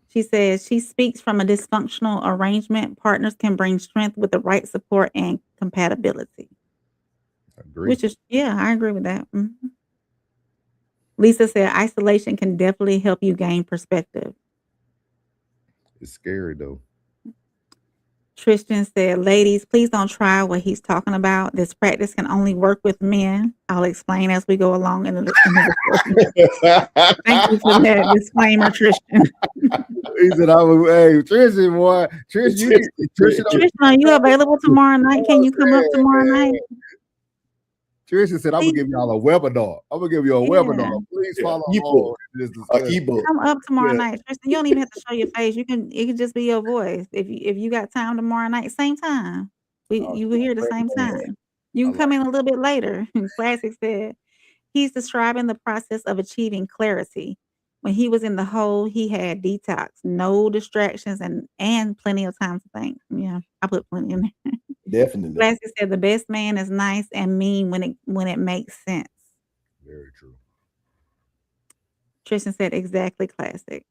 She says she speaks from a dysfunctional arrangement. Partners can bring strength with the right support and compatibility. Agree. Which is, I agree with that. Lisa said isolation can definitely help you gain perspective. It's scary though. Tristan said, ladies, please don't try what he's talking about. This practice can only work with men. I'll explain as we go along in the discussion. Thank you for that disclaimer, Tristan. He said, hey, Tristan, boy. Tristan, are you available tomorrow night? Can you come up tomorrow night? Tristan said, I'm gonna give y'all a webinar. I'm gonna give you a webinar. Please follow along this discussion. Come up tomorrow night, Tristan. You don't even have to show your face. It can just be your voice. If you got time tomorrow night, same time. You were here at the same time. You can come in a little bit later. Classic said he's describing the process of achieving clarity. When he was in the hole, he had detox, no distractions, and plenty of time to think. Yeah, I put plenty in there. Definitely. Classic said the best man is nice and mean when it makes sense. Very true. Tristan said exactly, Classic.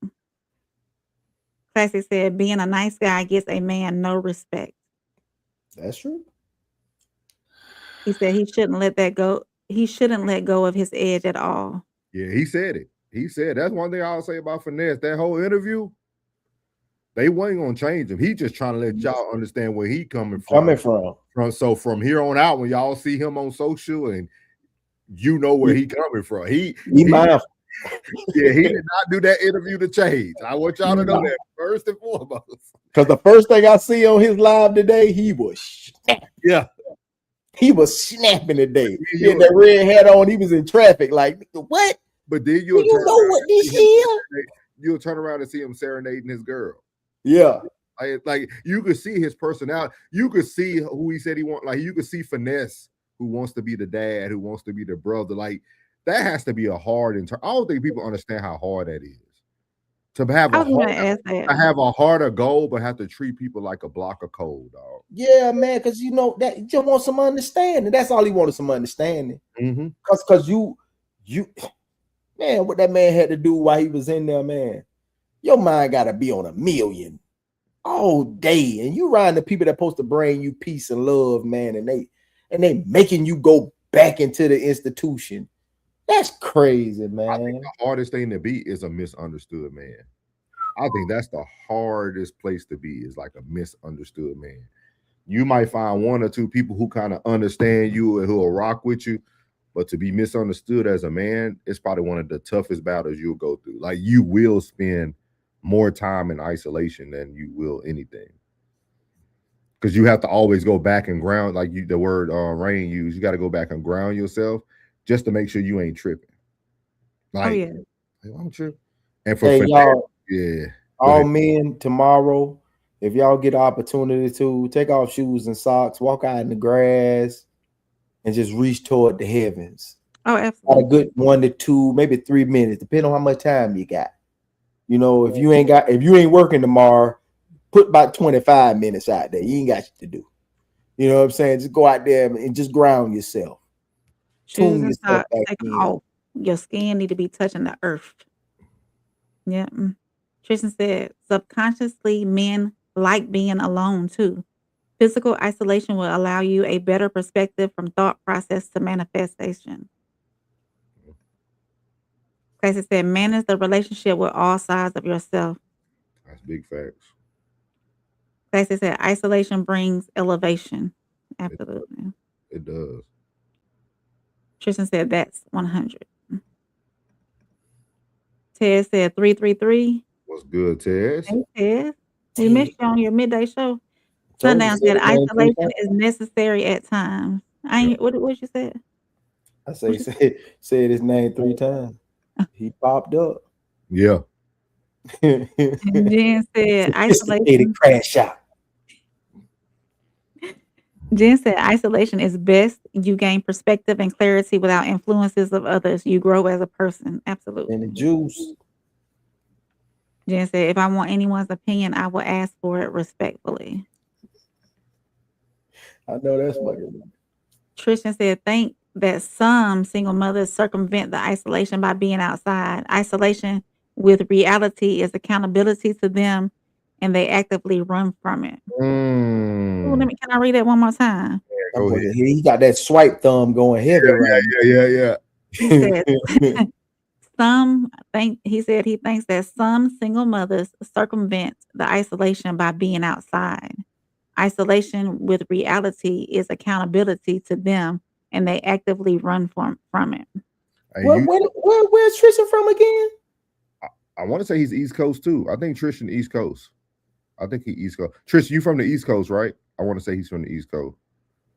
Classic said being a nice guy gets a man no respect. That's true. He said he shouldn't let that go. He shouldn't let go of his edge at all. Yeah, he said it. He said that's one thing I'll say about Finesse. That whole interview, they wasn't gonna change him. He just trying to let y'all understand where he coming from. So from here on out, when y'all see him on social, and you know where he coming from. He mindful. Yeah, he did not do that interview to change. I want y'all to know that first and foremost. Because the first thing I see on his live today, he was snapping. Yeah. He was snapping today. He had that red hat on. He was in traffic. Like, what? But then you know what this is? You'll turn around and see him serenading his girl. Yeah. Like you could see his personality. You could see who he said he want. Like you could see Finesse, who wants to be the dad, who wants to be the brother. Like that has to be a hard. I don't think people understand how hard that is. To have a harder goal, but have to treat people like a block of coal, dog. Yeah, man, because you know that you just want some understanding. That's all he wanted, some understanding. Because you, man, what that man had to do while he was in there, man. Your mind got to be on 1,000,000 all day, and you riding the people that supposed to bring you peace and love, man, and they making you go back into the institution. That's crazy, man. I think the hardest thing to be is a misunderstood man. I think that's the hardest place to be, is like a misunderstood man. You might find one or two people who kind of understand you and who will rock with you, But to be misunderstood as a man, it's probably one of the toughest battles you'll go through. Like, you will spend more time in isolation than you will anything. Because you have to always go back and ground, like the word Rain used. You got to go back and ground yourself just to make sure you ain't tripping. Like, I'm tripping. And for y'all, yeah. All men tomorrow, if y'all get the opportunity to take off shoes and socks, walk out in the grass, and just reach toward the heavens. Oh, absolutely. About a good 1 to 2, maybe 3 minutes, depending on how much time you got. You know, if you ain't working tomorrow, put about 25 minutes out there. You ain't got shit to do. You know what I'm saying? Just go out there and just ground yourself. Shoes and socks, take them off. Your skin need to be touching the earth. Yeah. Tristan said, subconsciously, men like being alone too. Physical isolation will allow you a better perspective from thought process to manifestation. Casey said, manage the relationship with all sides of yourself. That's big facts. Casey said, isolation brings elevation. Absolutely. It does. Tristan said, that's 100. Ted said, 333. What's good, Ted? Hey, Ted. We missed you on your midday show. Sundown said, isolation is necessary at times. What you said? I said his name 3 times. He popped up. Yeah. Jen said, isolation. Crash out. Jen said, isolation is best. You gain perspective and clarity without influences of others. You grow as a person. Absolutely. And the juice. Jen said, if I want anyone's opinion, I will ask for it respectfully. I know that's fucking. Tristan said, think that some single mothers circumvent the isolation by being outside. Isolation with reality is accountability to them, and they actively run from it. Ooh, can I read that one more time? Yeah, go ahead. He got that swipe thumb going heavy. Yeah. He said, he thinks that some single mothers circumvent the isolation by being outside. Isolation with reality is accountability to them, and they actively run from it. Hey, where's Tristan from again? I want to say he's East Coast too. I think Tristan East Coast. I think he East Coast. Tristan, you from the East Coast, right? I want to say he's from the East Coast.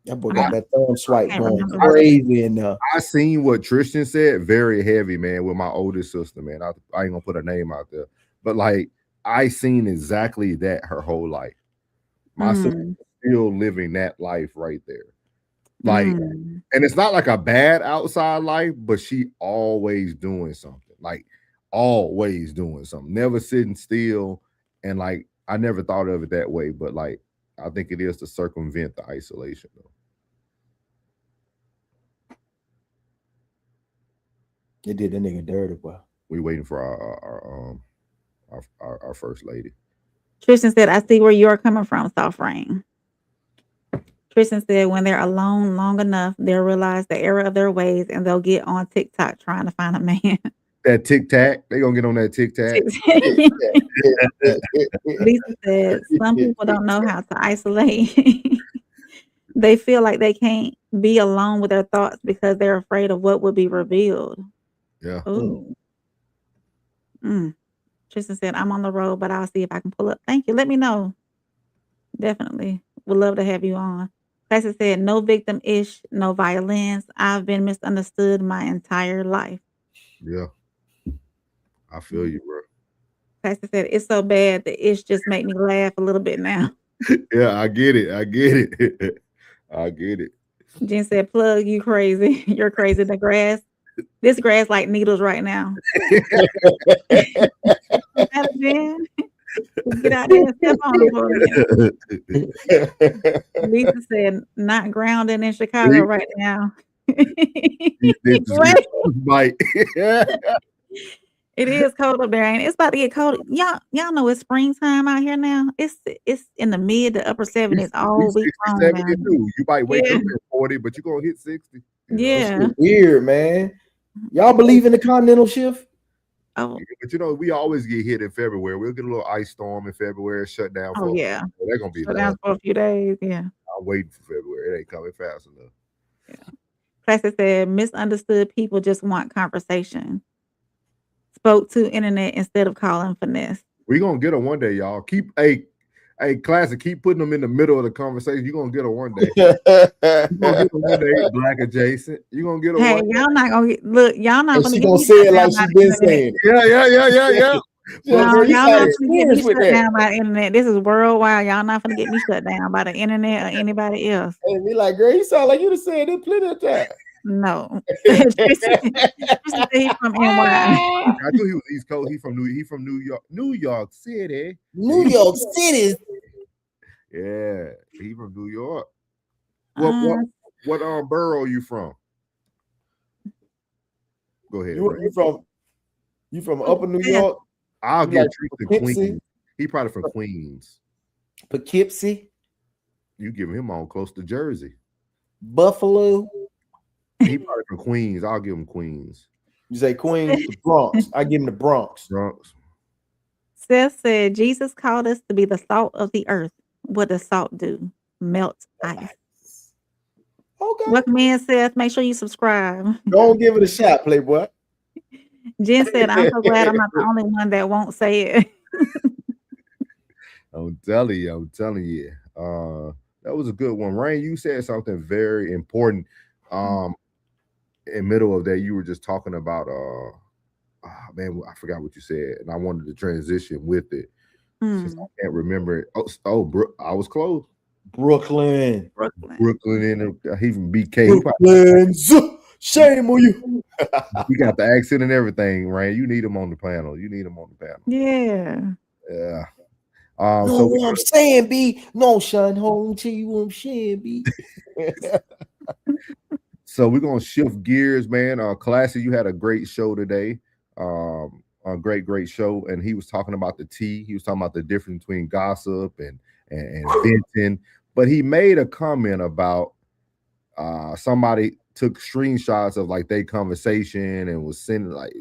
That boy got that thumb swipe going crazy enough. I seen what Tristan said, very heavy, man, with my oldest sister, man. I ain't gonna put her name out there, but like I seen exactly that her whole life. My sister still living that life right there. Like, and it's not like a bad outside life, but she always doing something. Like, always doing something, never sitting still. And like, I never thought of it that way, but like, I think it is to circumvent the isolation, though. It did that nigga dirty, boy. We waiting for our first lady. Tristan said, I see where you're coming from, Soft Rain. Tristan said, when they're alone long enough, they'll realize the error of their ways and they'll get on TikTok trying to find a man. That tic-tac, they gonna get on that tic-tac. Lisa said, some people don't know how to isolate. They feel like they can't be alone with their thoughts because they're afraid of what would be revealed. Yeah. Ooh. Tristan said, I'm on the road, but I'll see if I can pull up. Thank you. Let me know. Definitely. Would love to have you on. Tyson said, no victim-ish, no violence. I've been misunderstood my entire life. Yeah. I feel you, bro. Tyson said, it's so bad the ish just make me laugh a little bit now. Yeah, I get it. I get it. I get it. Jen said, plug, you crazy. You're crazy. This grass like needles right now. Jen? Get out there and step on it. Lisa said, not grounding in Chicago right now. It is cold up there, and it's about to get cold. Y'all know it's springtime out here now. It's in the mid to upper 70s all week long. You might wake up at 40, but you're gonna hit 60. Yeah, weird, man. Y'all believe in the continental shift? Oh, but you know, we always get hit in February. We'll get a little ice storm in February, shut down. Yeah, they're gonna be shut down for a few days. Yeah, I'm waiting for February. It ain't coming fast enough. Yeah. Classic said, misunderstood people just want conversation. Spoke to internet instead of calling finesse. We're gonna get her one day, y'all. Keep a Classic, keep putting them in the middle of the conversation. You're gonna get her one day. You're gonna get her one day, Black adjacent. You're gonna get her Hey, one day. y'all not gonna get look, y'all not And gonna she get gonna me say shut it down like by she the been internet. saying. Yeah. No, Girl, you y'all got not gonna get me experience with shut that. down by the internet. This is worldwide. Y'all not gonna get me shut down by the internet or anybody else. And be like, girl, you sound like you done said it plenty of times. No. Tristan said he's from NY. I knew he was East Coast. He from New York, New York City. New York City. Yeah, he from New York. What borough you from? Go ahead. You from Upper New York? I'll You get like Tristan Poughkeepsie? Queens. He probably from Queens. Poughkeepsie, You give him on close to Jersey. Buffalo. He probably from Queens. I'll give him Queens. You say Queens, the Bronx. I give him the Bronx. Bronx. Seth said Jesus called us to be the salt of the earth. What does salt do? Melt ice. Okay. Welcome in, Seth. Make sure you subscribe. Don't give it a shot, Playboy. Jen said, I'm so glad I'm not the only one that won't say it. I'm telling you. That was a good one. Rain, you said something very important. In middle of that, you were just talking about man, I forgot what you said, and I wanted to transition with it. Since I can't remember it. I was close. Brooklyn And he from BK. Brooklyn. Shame on you. He got the accent and everything, Rain. You need him on the panel. Yeah. Yeah. Know what I'm saying, B? No, Sean, home to you. I'm saying, B. So we're gonna shift gears, man. Classy, you had a great show today. A great show, and he was talking about the tea. He was talking about the difference between gossip and venting. But he made a comment about somebody took screenshots of like their conversation and was sending like.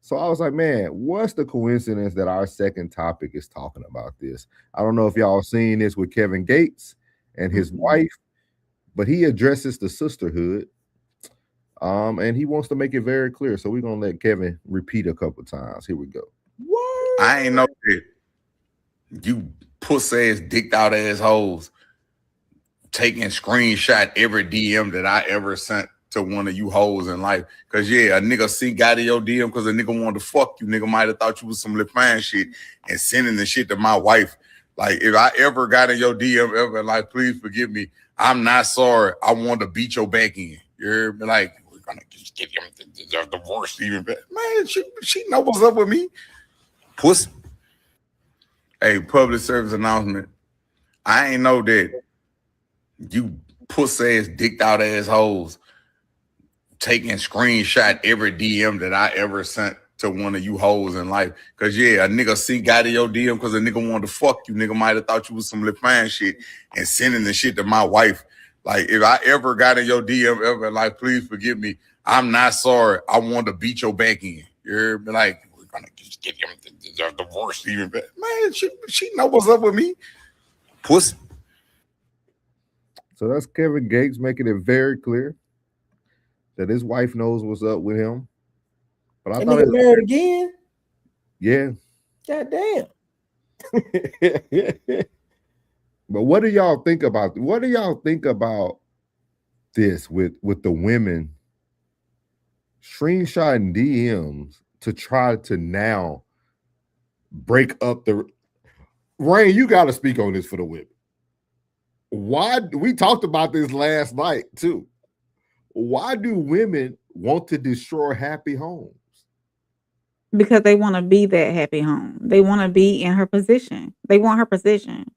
So I was like, man, what's the coincidence that our second topic is talking about this? I don't know if y'all seen this with Kevin Gates and his wife, but he addresses the sisterhood. And he wants to make it very clear. So we're gonna let Kevin repeat a couple times. Here we go. What? I ain't know that you pussy ass, dicked out assholes taking screenshot every DM that I ever sent to one of you hoes in life. Cause yeah, a nigga got in your DM because a nigga wanted to fuck you. Nigga might have thought you was some lip fine shit and sending the shit to my wife. Like if I ever got in your DM ever, like please forgive me. I'm not sorry. I want to beat your back in. You're like, we're gonna just get him the divorce even better. Man, she know what's up with me. Pussy. Hey, public service announcement. I ain't know that you pussy ass, dicked out assholes taking screenshot every DM that I ever sent to one of you hoes in life. Cause yeah, a nigga got in your DM because a nigga wanted to fuck you. Nigga might have thought you was some lip fine shit and sending the shit to my wife. Like if I ever got in your DM ever, like please forgive me. I'm not sorry. I want to beat your back in. You're like, we're gonna just get him the divorce even better. Man, she know what's up with me. Pussy. So that's Kevin Gates making it very clear that his wife knows what's up with him. But I thought it married again. Yeah. God damn. But what do y'all think about? What do y'all think about this with the women screenshotting DMs to try to now break up the Rain? You got to speak on this for the women. Why we talked about this last night too? Why do women want to destroy happy homes? Because they want to be that happy home. They want to be in her position. They want her position.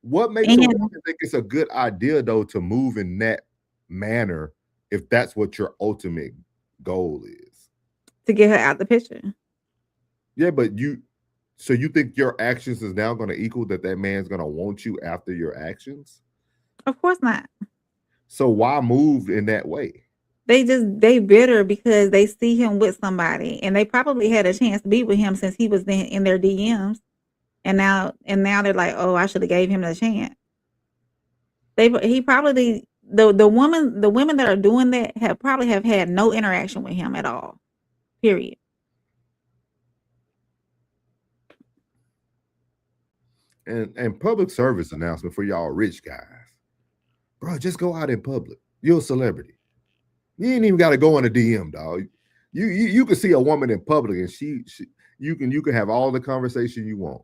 What makes a woman think it's a good idea though to move in that manner if that's what your ultimate goal is? To get her out the picture. Yeah, but you think your actions is now going to equal that man's going to want you after your actions? Of course not. So why move in that way? They bitter because they see him with somebody and they probably had a chance to be with him since he was in their DMs. And now they're like, oh, I should have gave him the chance. He probably the women that are doing that have probably had no interaction with him at all. Period. And public service announcement for y'all rich guys. Bro, just go out in public. You're a celebrity. You ain't even got to go in a DM, dog. You can see a woman in public and you can have all the conversation you want.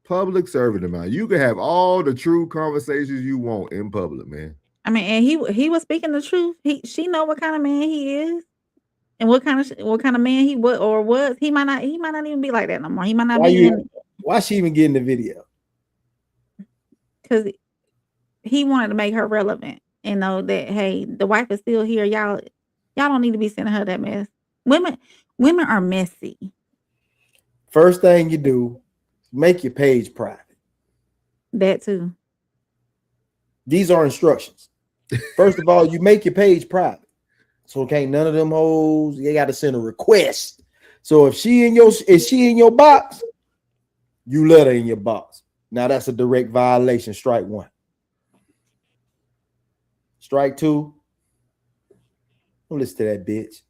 Public servant amount. You can have all the true conversations you want in public, man. I mean, and he was speaking the truth. She know what kind of man he is, and what kind of man he was. He might not even be like that no more. He might not Why she even getting the video? Because he wanted to make her relevant and know that, hey, the wife is still here. Y'all don't need to be sending her that mess. Women are messy. First thing you do, make your page private. That too. These are instructions. First of all, you make your page private. So can't none of them hoes, they got to send a request. So if she in your box, you let her in your box. Now that's a direct violation. Strike one. Strike two. Don't listen to that bitch.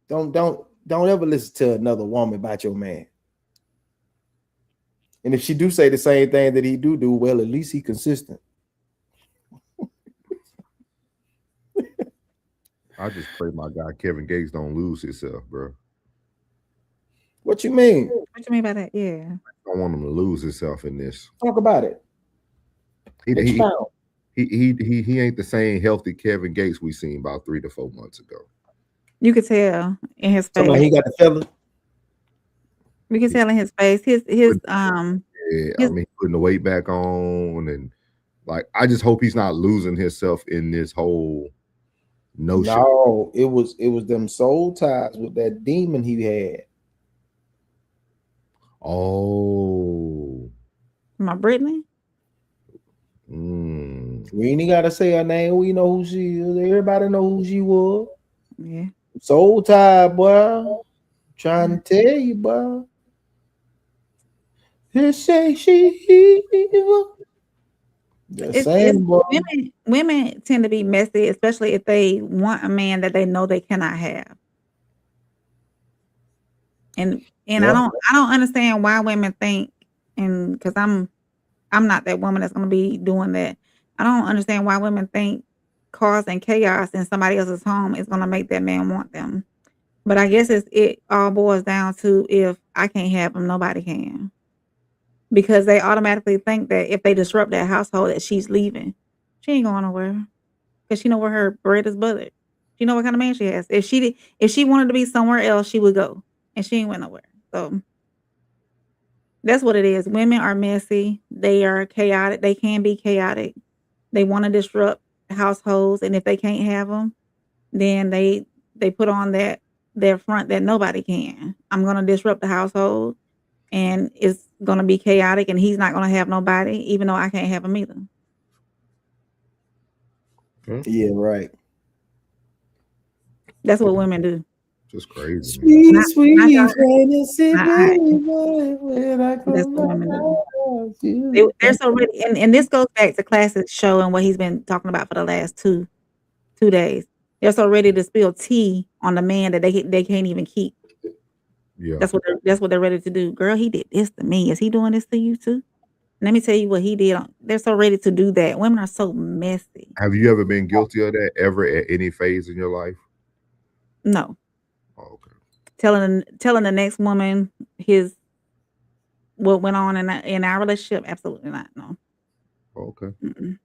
Don't ever listen to another woman about your man. And if she do say the same thing that he do, well, at least he consistent. I just pray my guy Kevin Gates don't lose himself, bro. What you mean? What you mean by that? Yeah. I don't want him to lose himself in this. Talk about it. He ain't the same healthy Kevin Gates we seen about 3 to 4 months ago. You could tell in his face. Somebody, he got the fella. We can tell in his face. His I mean, putting the weight back on, and like, I just hope he's not losing himself in this whole notion. No, it was them soul ties with that demon he had. Oh, my Brittany. We ain't gotta say her name. We know who she is. Everybody know who she was. Yeah. Soul tie, boy. Trying to tell you, boy. Just say she evil. Women tend to be messy, especially if they want a man that they know they cannot have. And I don't understand why women think, and because I'm not that woman that's going to be doing that. I don't understand why women think causing chaos in somebody else's home is going to make that man want them. But I guess it all boils down to, if I can't have him, nobody can. Because they automatically think that if they disrupt that household, that she's leaving. She ain't going nowhere. Because she know where her bread is buttered. She know what kind of man she has. If she wanted to be somewhere else, she would go. And she ain't went nowhere. So that's what it is. Women are messy. They are chaotic. They can be chaotic. They want to disrupt households. And if they can't have them, then they put on their front that nobody can. I'm going to disrupt the household. And it's going to be chaotic, and he's not going to have nobody, even though I can't have him either. Yeah, right. That's what women do. Just crazy. Sweet fantasy. That's what women do. They're so ready. And this goes back to Classic Show and what he's been talking about for the last two days. They're so ready to spill tea on the man that they can't even keep. Yeah, that's what they're ready to do. Girl, he did this to me. Is he doing this to you too? Let me tell you what he did. They're so ready to do that. Women are so messy. Have you ever been guilty of that ever at any phase in your life? No. Oh, okay. Telling the next woman what went on in our relationship? Absolutely not. No. Okay. Mm-mm.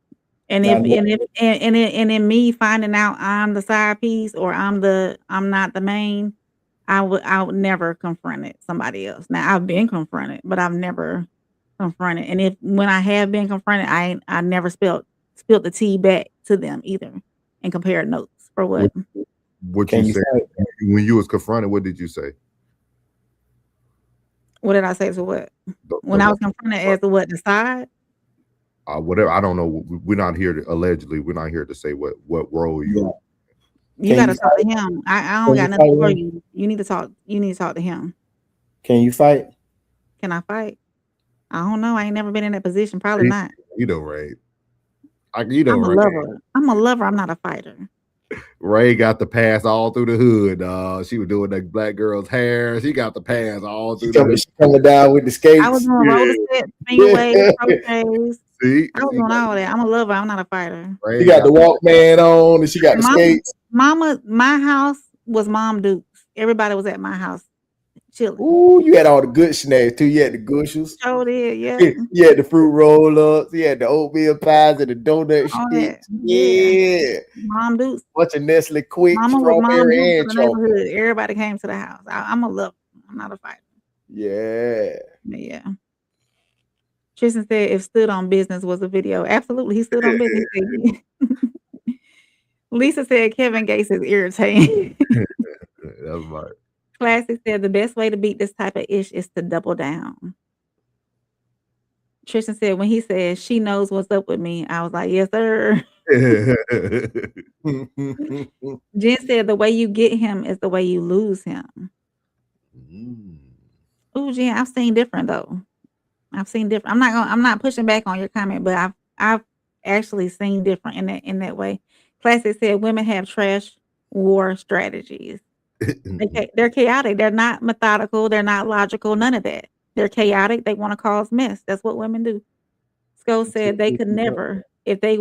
And in me finding out I'm the side piece or I'm not the main, I would never confront it somebody else. Now I've been confronted, but I've never confronted. And when I have been confronted, I never spilled the tea back to them either and compared notes for what. What you say when you was confronted? What did you say? What did I say to what? When I was confronted as to what, the side? Whatever. I don't know. We're not here to allegedly. We're not here to say what role you. You got to talk to him. I don't got nothing for you. You need to talk. You need to talk to him. Can you fight? Can I fight? I don't know. I ain't never been in that position. Probably not. You know, Ray. I'm a lover. I'm a lover. I'm not a fighter. Ray got the pass all through the hood. She was doing the black girl's hair. She got the pass all through the hood. She coming down with the skates. I was doing roller steps, finger waves, crochets. See, I was doing all that. I'm a lover. I'm not a fighter. Ray She got the Walkman on and she got the skates. My house was Mom Duke's. Everybody was at my house chilling. Ooh, you had all the good snacks too. You had the Gushers. Sure did, yeah. You had the fruit roll-ups. You had the oatmeal pies and the donut sticks. Yeah. Mom Duke's. Bunch of Nestle Quick, Mama strawberry and chocolate. neighborhood. Everybody came to the house. I'm a lover. I'm not a fighter. Yeah. But yeah. Tristan said if stood on business was a video. Absolutely, he stood on business. Lisa said Kevin Gates is irritating. That's right. Classic said the best way to beat this type of ish is to double down. Tristan said when he said she knows what's up with me, I was like, yes, sir. Jen said the way you get him is the way you lose him. Ooh, Jen, I've seen different though. I've seen different. I'm not pushing back on your comment, but I've actually seen different in that way. Classic said women have trash war strategies. They're chaotic. They're not methodical. They're not logical. None of that. They're chaotic. They want to cause mess. That's what women do. Sko said they could never, if they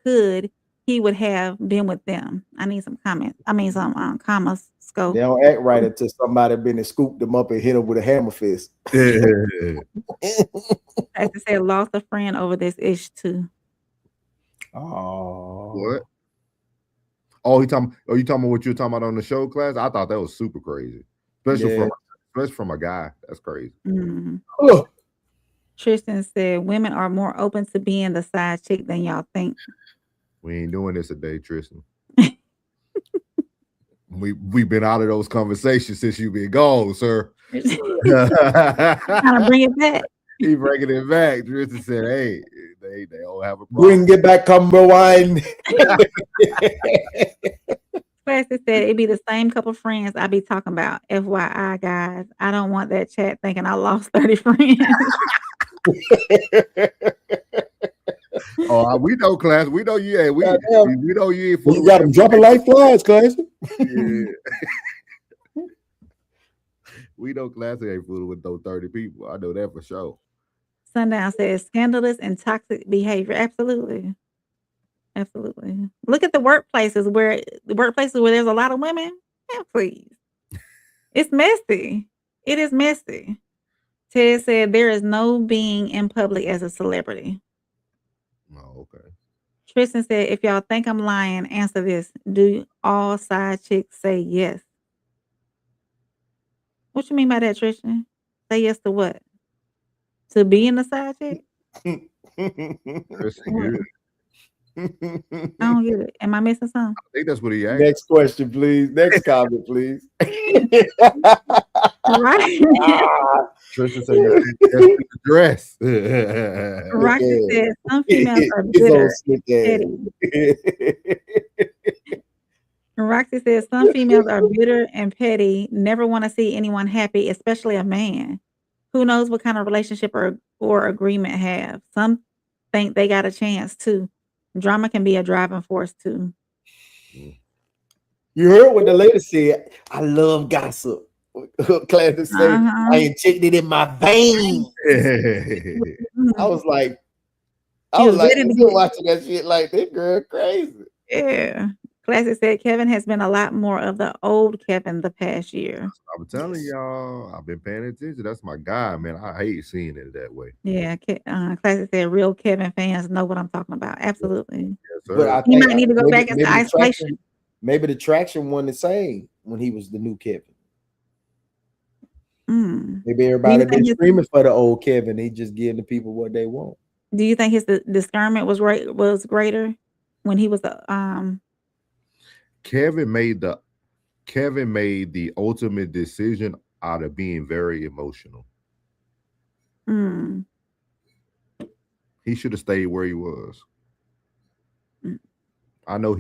could, he would have been with them. I need some comments. I mean some commas. Sko. They don't act right until somebody been and scooped them up and hit them with a hammer fist. As I said, lost a friend over this ish too. Oh, what? Oh, you talking about what you were talking about on the show, Class? I thought that was super crazy, especially from a guy. That's crazy. Mm-hmm. Tristan said women are more open to being the side chick than y'all think. We ain't doing this today, Tristan. We've been out of those conversations since you've been gone, sir. Trying to bring it back. He bringing it back. Tristan said, "Hey, they don't have a problem. Bring it back, Cumber wine." Classic said it'd be the same couple friends I be talking about. FYI, guys, I don't want that chat thinking I lost 30 friends. Oh, we know, Class. We know you. We know you. You got them dropping like flies, Class. Yeah. We know Class ain't fooling with those 30 people. I know that for sure. Sundown says scandalous and toxic behavior. Absolutely. Absolutely. Look at the workplaces where there's a lot of women. Yeah, please. It's messy. It is messy. Ted said there is no being in public as a celebrity. Oh, okay. Tristan said, if y'all think I'm lying, answer this. Do all side chicks say yes? What you mean by that, Tristan? Say yes to what? To be in the side chick? I don't get it. Am I missing something? I think that's what he asked. Next question, please. Next comment, please. Right. Tristan said the dress. Roxy said some females are bitter and petty. Roxy says some females are bitter and petty, never want to see anyone happy, especially a man. Who knows what kind of relationship or agreement have. Some think they got a chance too. Drama can be a driving force too. You heard what the lady said. I love gossip. Class to say, I injected it in my veins. I was like, you watching that shit like this girl crazy. Yeah. Classic said Kevin has been a lot more of the old Kevin the past year. I'm telling y'all, I've been paying attention. That's my guy, man. I hate seeing it that way. Yeah. Classic said real Kevin fans know what I'm talking about. Absolutely. Yes, but he might need to go back into isolation. Maybe the traction wasn't the same when he was the new Kevin. Maybe everybody been screaming for the old Kevin. He just giving the people what they want. Do you think his discernment was greater when he was Kevin made the ultimate decision out of being very emotional. He should have stayed where he was. I know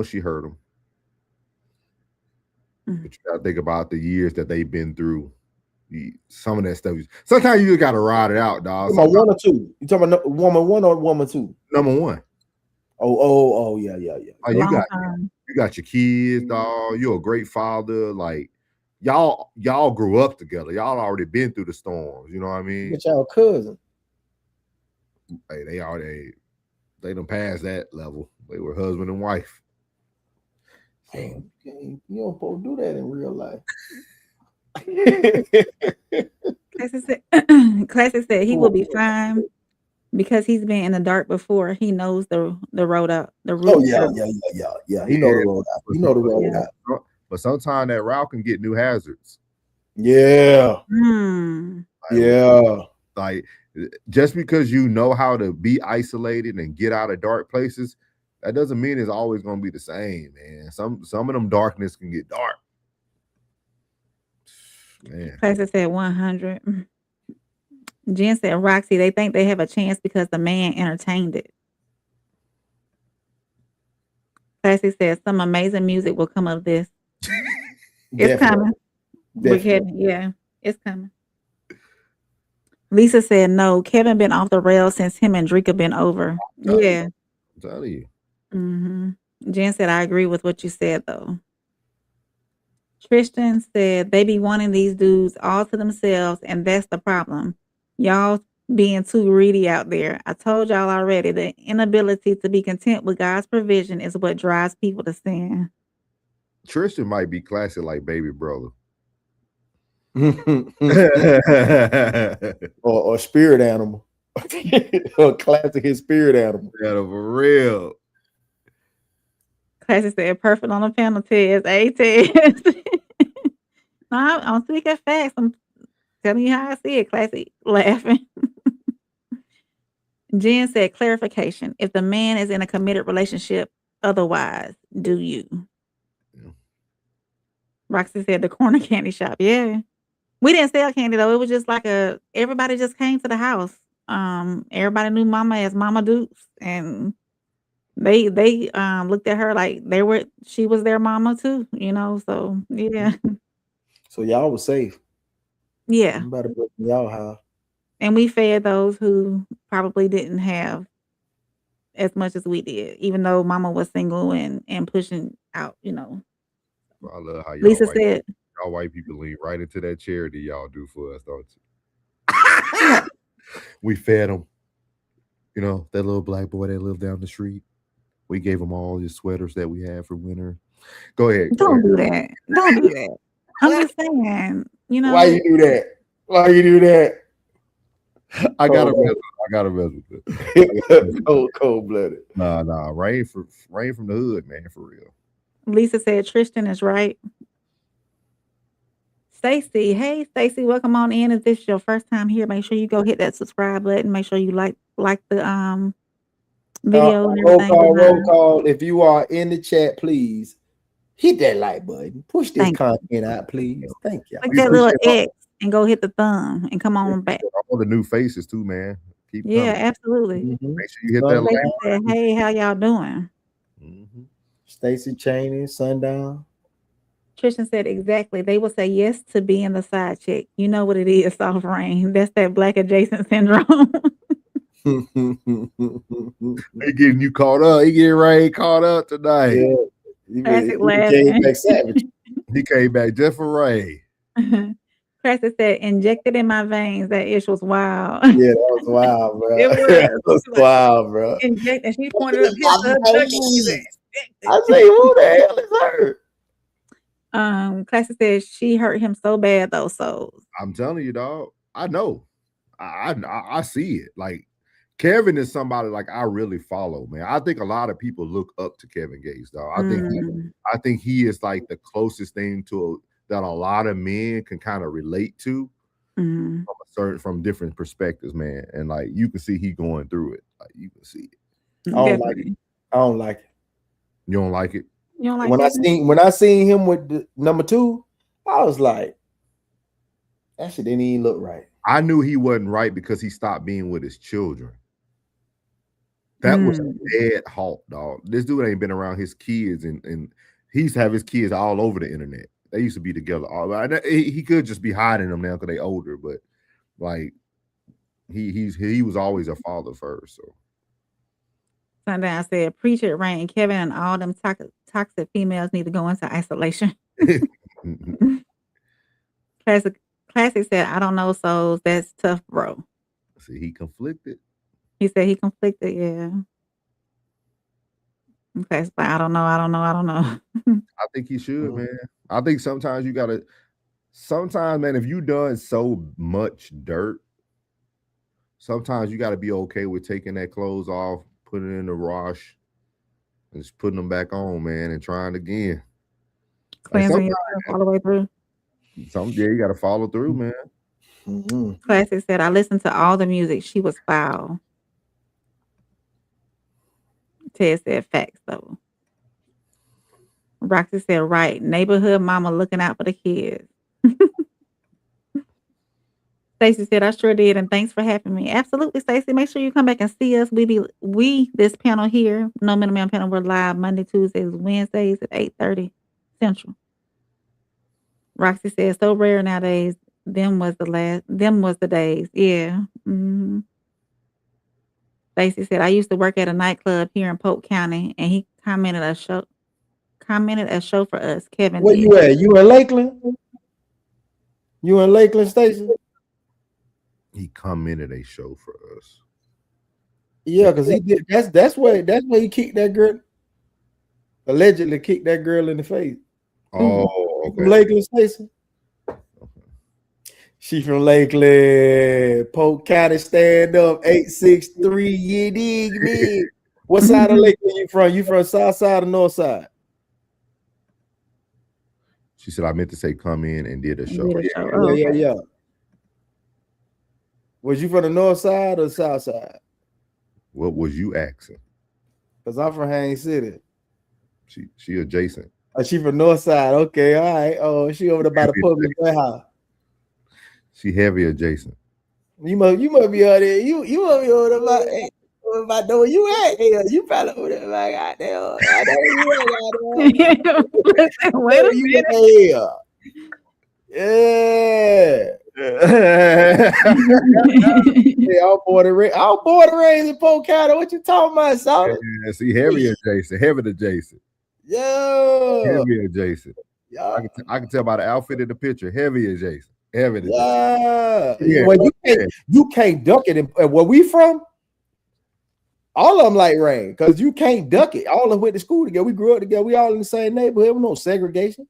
she hurt him. But you gotta think about the years that they've been through some of that stuff. Sometimes you just gotta ride it out, dog. One or two? You talking about woman one or woman two? Number one. Oh, yeah. Oh, you got your kids, dog. You're a great father. Like y'all grew up together. Y'all already been through the storms. You know what I mean? Get y'all cousin. Hey, they done passed that level. They were husband and wife. Damn, you don't supposed to do that in real life. Classic said he will be fine because he's been in the dark before. He knows the road out. The route. Oh yeah. He know the road out. He know the road out. But sometimes that route can get new hazards. Yeah. Like just because you know how to be isolated and get out of dark places, that doesn't mean it's always going to be the same, man. Some of them darkness can get dark. Man. Classic said 100. Jen said Roxy, they think they have a chance because the man entertained it. Classic said some amazing music will come of this. It's coming. Yeah, it's coming. Lisa said no. Kevin been off the rails since him and Drika been over. Yeah. I'm telling you. Jen said I agree with what you said though. Tristan said they be wanting these dudes all to themselves, and that's the problem. Y'all being too greedy out there. I told y'all already, the inability to be content with God's provision is what drives people to sin. Tristan might be classic like baby brother. or spirit animal. Or classic his spirit animal. Yeah, for real. Classic said perfect on the panel test. Test. No, I'm speaking facts. I'm telling you how I see it. Classic laughing. Jen said clarification. If the man is in a committed relationship, otherwise, do you? Yeah. Roxy said the corner candy shop. Yeah. We didn't sell candy though. It was just like everybody just came to the house. Everybody knew Mama as Mama Dukes, and they looked at her like she was their mama too, you know. So yeah. So y'all was safe. Yeah. Somebody broke y'all house. And we fed those who probably didn't have as much as we did, even though Mama was single and pushing out, you know. I love how Lisa said y'all white people lean right into that charity y'all do for us, don't you? We fed them. You know, that little black boy that lived down the street. We gave him all his sweaters that we had for winter. Go ahead. Don't do that. Don't do that. I'm just saying, you know. Why you do that? I gotta mess with it. Cold blooded. Nah. Rain from the hood, man, for real. Lisa said Tristan is right. Stacy, hey Stacy, welcome on in. If this is your first time here, make sure you go hit that subscribe button. Make sure you like the video and everything. Roll call. If you are in the chat, please hit that like button. Push this content out, please. Thank you. Like that little X and go hit the thumb and come on back. All the new faces too, man. Keep coming. Absolutely. Make sure you hit that like. Said, hey, how y'all doing? Stacy Chaney, Sundown. Tristan said exactly. They will say yes to being the side chick. You know what it is, soft rain. That's that black adjacent syndrome. They getting you caught up. He getting Ray caught up tonight. Yeah. He came back savage. He came back just for Ray. Preston said, injected in my veins. That ish was wild. Yeah, that was wild, bro. That was wild, bro. Inject, and she pointed up his I say, who the hell is her? Classy said she hurt him so bad though. So I'm telling you, dog. I know. I see it. Like Kevin is somebody like I really follow, man. I think a lot of people look up to Kevin Gates, dog. I think he is like the closest thing to that a lot of men can kind of relate to from different perspectives, man. And like you can see he going through it. Like you can see it. I don't like it. You don't like it? You don't like when I seen him with the number 2, I was like, that shit didn't even look right. I knew he wasn't right because he stopped being with his children. That was a dead halt, dog. This dude ain't been around his kids, and he's have his kids all over the internet. They used to be together. He could just be hiding them now because they older, but like he was always a father first. So Sundown said, "Preach it, Rain. Kevin and all them toxic females need to go into isolation." Classic said, "I don't know, souls. That's tough, bro." See, he conflicted. He said he conflicted. Yeah. Okay, so I don't know. I think he should, man. I think sometimes you gotta. Sometimes, man, if you done so much dirt, sometimes you gotta be okay with taking that clothes off, putting it in the wash, and just putting them back on, man, and trying again. Cleansing yourself all the way through. You gotta follow through, man. Classic said, "I listened to all the music. She was foul." Ted said, "Facts, though." Roxy said, "Right. Neighborhood mama looking out for the kids." Stacey said, "I sure did, and thanks for having me." Absolutely, Stacey. Make sure you come back and see us. This panel here, No Middleman panel, we're live Monday, Tuesdays, Wednesdays at 8:30 Central. Roxy said, "So rare nowadays. Them was the days." Yeah. Mm-hmm. Stacey said, "I used to work at a nightclub here in Polk County, and he commented a show for us." Kevin, where you at? You in Lakeland? You in Lakeland, Stacey? He commented a show for us. Yeah, because he did. That's where he kicked that girl. Allegedly kicked that girl in the face. Oh, okay. From Lakeland, Stacey. She from Lakeland, Polk County, stand up 863. You dig me? What side of Lakeland you from? You from south side or north side? She said, "I meant to say come in and did a show." Yeah. Was you from the north side or the south side? What was you asking? Because I'm from Haines City. She adjacent. Oh, she from north side. Okay, all right. Oh, she over there by the public warehouse. She heavy adjacent. You must be out there. You must be over there by know where you at. Hey, you probably over there like out there. I know where you at. Wait a minute. Yeah. Yeah, I'll born and raised in Polk County. What you talking about, son? Yeah, see, heavy adjacent. Yeah. Heavy adjacent. Yeah. I can tell by the outfit in the picture. Heavy adjacent. Yeah. Well, you can't duck it. And where we from? All of them like Rain, because you can't duck it. All of them went to school together. We grew up together. We all in the same neighborhood. No segregation.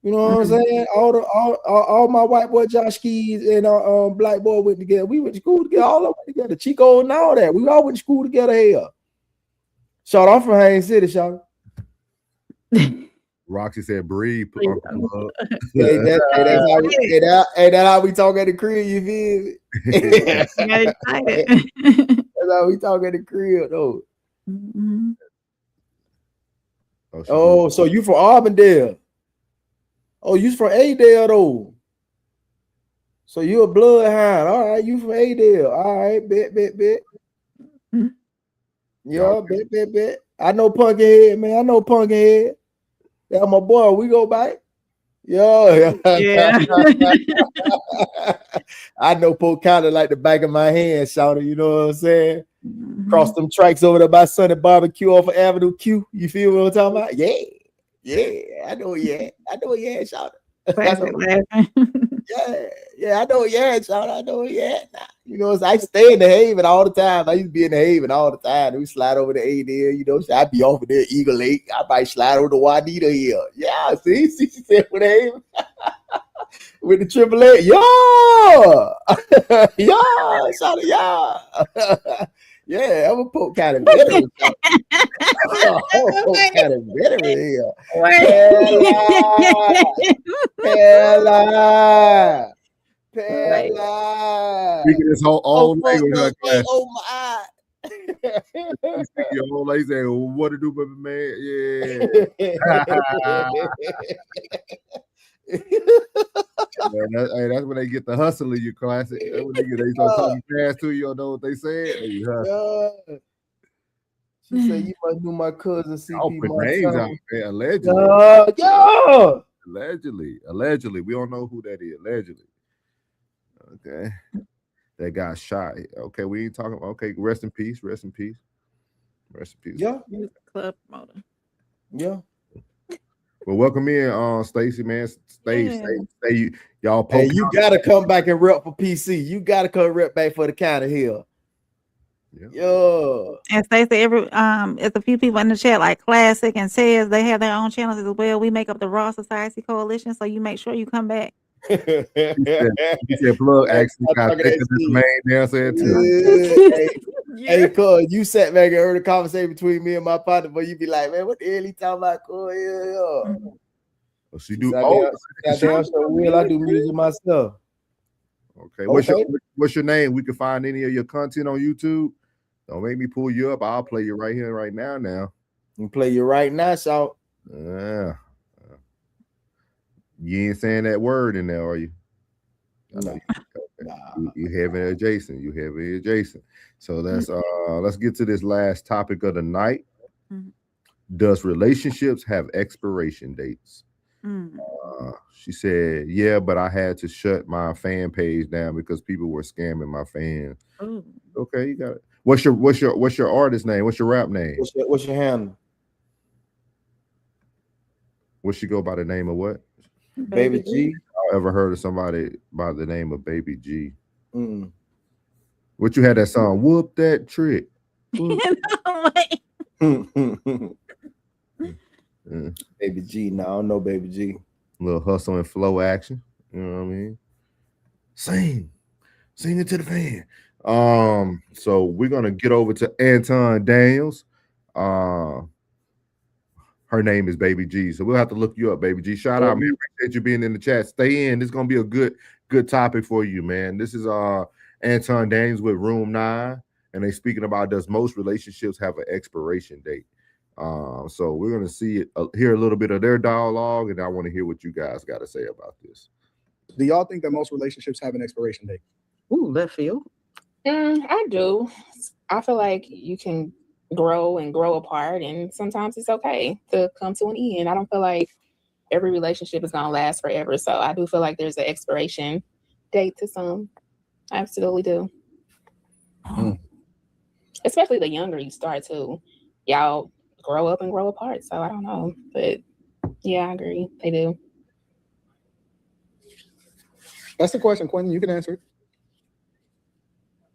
You know what I'm saying? All my white boy Josh Keys and black boy went together. We went to school together. All of them went together. Chico and all that. We all went to school together here. Shout out from Haines City, shout out. Roxy said, "Breathe." Hey, that's how we talk at the crib. You feel me? That's how we talk at the crib, though. Mm-hmm. Oh, so you from Auburndale? Oh, you from Adale though. So you a bloodhound. All right, you from Adale. All right, bet. Mm-hmm. Yeah, bet. I know Punkenhead, man. I know Punkenhead. That's my boy. We go back. Yeah. I know Polk County like the back of my hand, shouter. You know what I'm saying? Mm-hmm. Cross them tracks over there by Sunny Barbecue off of Avenue Q. You feel what I'm talking about? Yeah. I know. Yeah, shouter. Yeah, I know. Yeah, shouter. I know. Yeah. Nah. You know, I stay in the Haven all the time. I used to be in the Haven all the time. We slide over the A there. You know, I'd be off of there, Eagle Lake. I might slide over to Juanita here. Yeah, see, she said with the Haven. With the AAA. Yeah, shout out, yeah. Yeah, I'm a Polk County veteran. I'm a Polk County veteran here. Hella. Speaking this whole language, oh my. Your whole lady saying, "What to do, baby man?" Yeah. That's when they get the hustle in your classic. That's when they start talking fast to you. You don't know what they said. She said, "You must know my cousin CP." Put names out there, allegedly. Yeah. Allegedly. We don't know who that is. Allegedly. Okay. That got shot. Okay, we ain't talking. Okay, rest in peace. Yeah. He was a club promoter. Yeah. Well, welcome in, Stacy, man. Stay. Y'all. Hey, you gotta come back and rep for PC. You gotta come rep back for the county here. Yeah. And Stacey, it's a few people in the chat like Classic and Says they have their own channels as well. We make up the Raw Society Coalition, so you make sure you come back. He said plug actually got the main dancer too. Hey, cuz you sat back and heard a conversation between me and my partner, but you be like, man, what the hell he talking about? Cool, yeah. Well, she do. I do music myself. Okay. What's your name? We can find any of your content on YouTube. Don't make me pull you up. I'll play you right here, right now. Now. You play you right now, so. Yeah. You ain't saying that word in there, are you? No. You have it adjacent. So let's get to this last topic of the night. Does relationships have expiration dates? She said, yeah, but I had to shut my fan page down because people were scamming my fans. Okay, you got it. What's your artist name? What's your rap name? What's your handle? What she go by the name of what? Baby G. I ever heard of somebody by the name of Baby G? What you had that song? Whoop that trick. Baby G. No, I don't know Baby G. Little hustle and flow action. You know what I mean? Sing it to the fan. So we're gonna get over to Anton Daniels. Her name is Baby G, so we'll have to look you up, Baby G. Shout out, man. Appreciate you being in the chat. Stay in. This is gonna be a good topic for you, man. This is Anton Daniels with Room 9, and they speaking about does most relationships have an expiration date. So we're gonna hear a little bit of their dialogue, and I want to hear what you guys got to say about this. Do y'all think that most relationships have an expiration date? Ooh, left field. I do. I feel like you can grow apart, and sometimes it's okay to come to an end. I don't feel like every relationship is gonna last forever, so I do feel like there's an expiration date to some. I absolutely do. Especially the younger you start too. Y'all grow up and grow apart, so I don't know, but yeah, I agree. They do. That's the question, Quentin. You can answer it.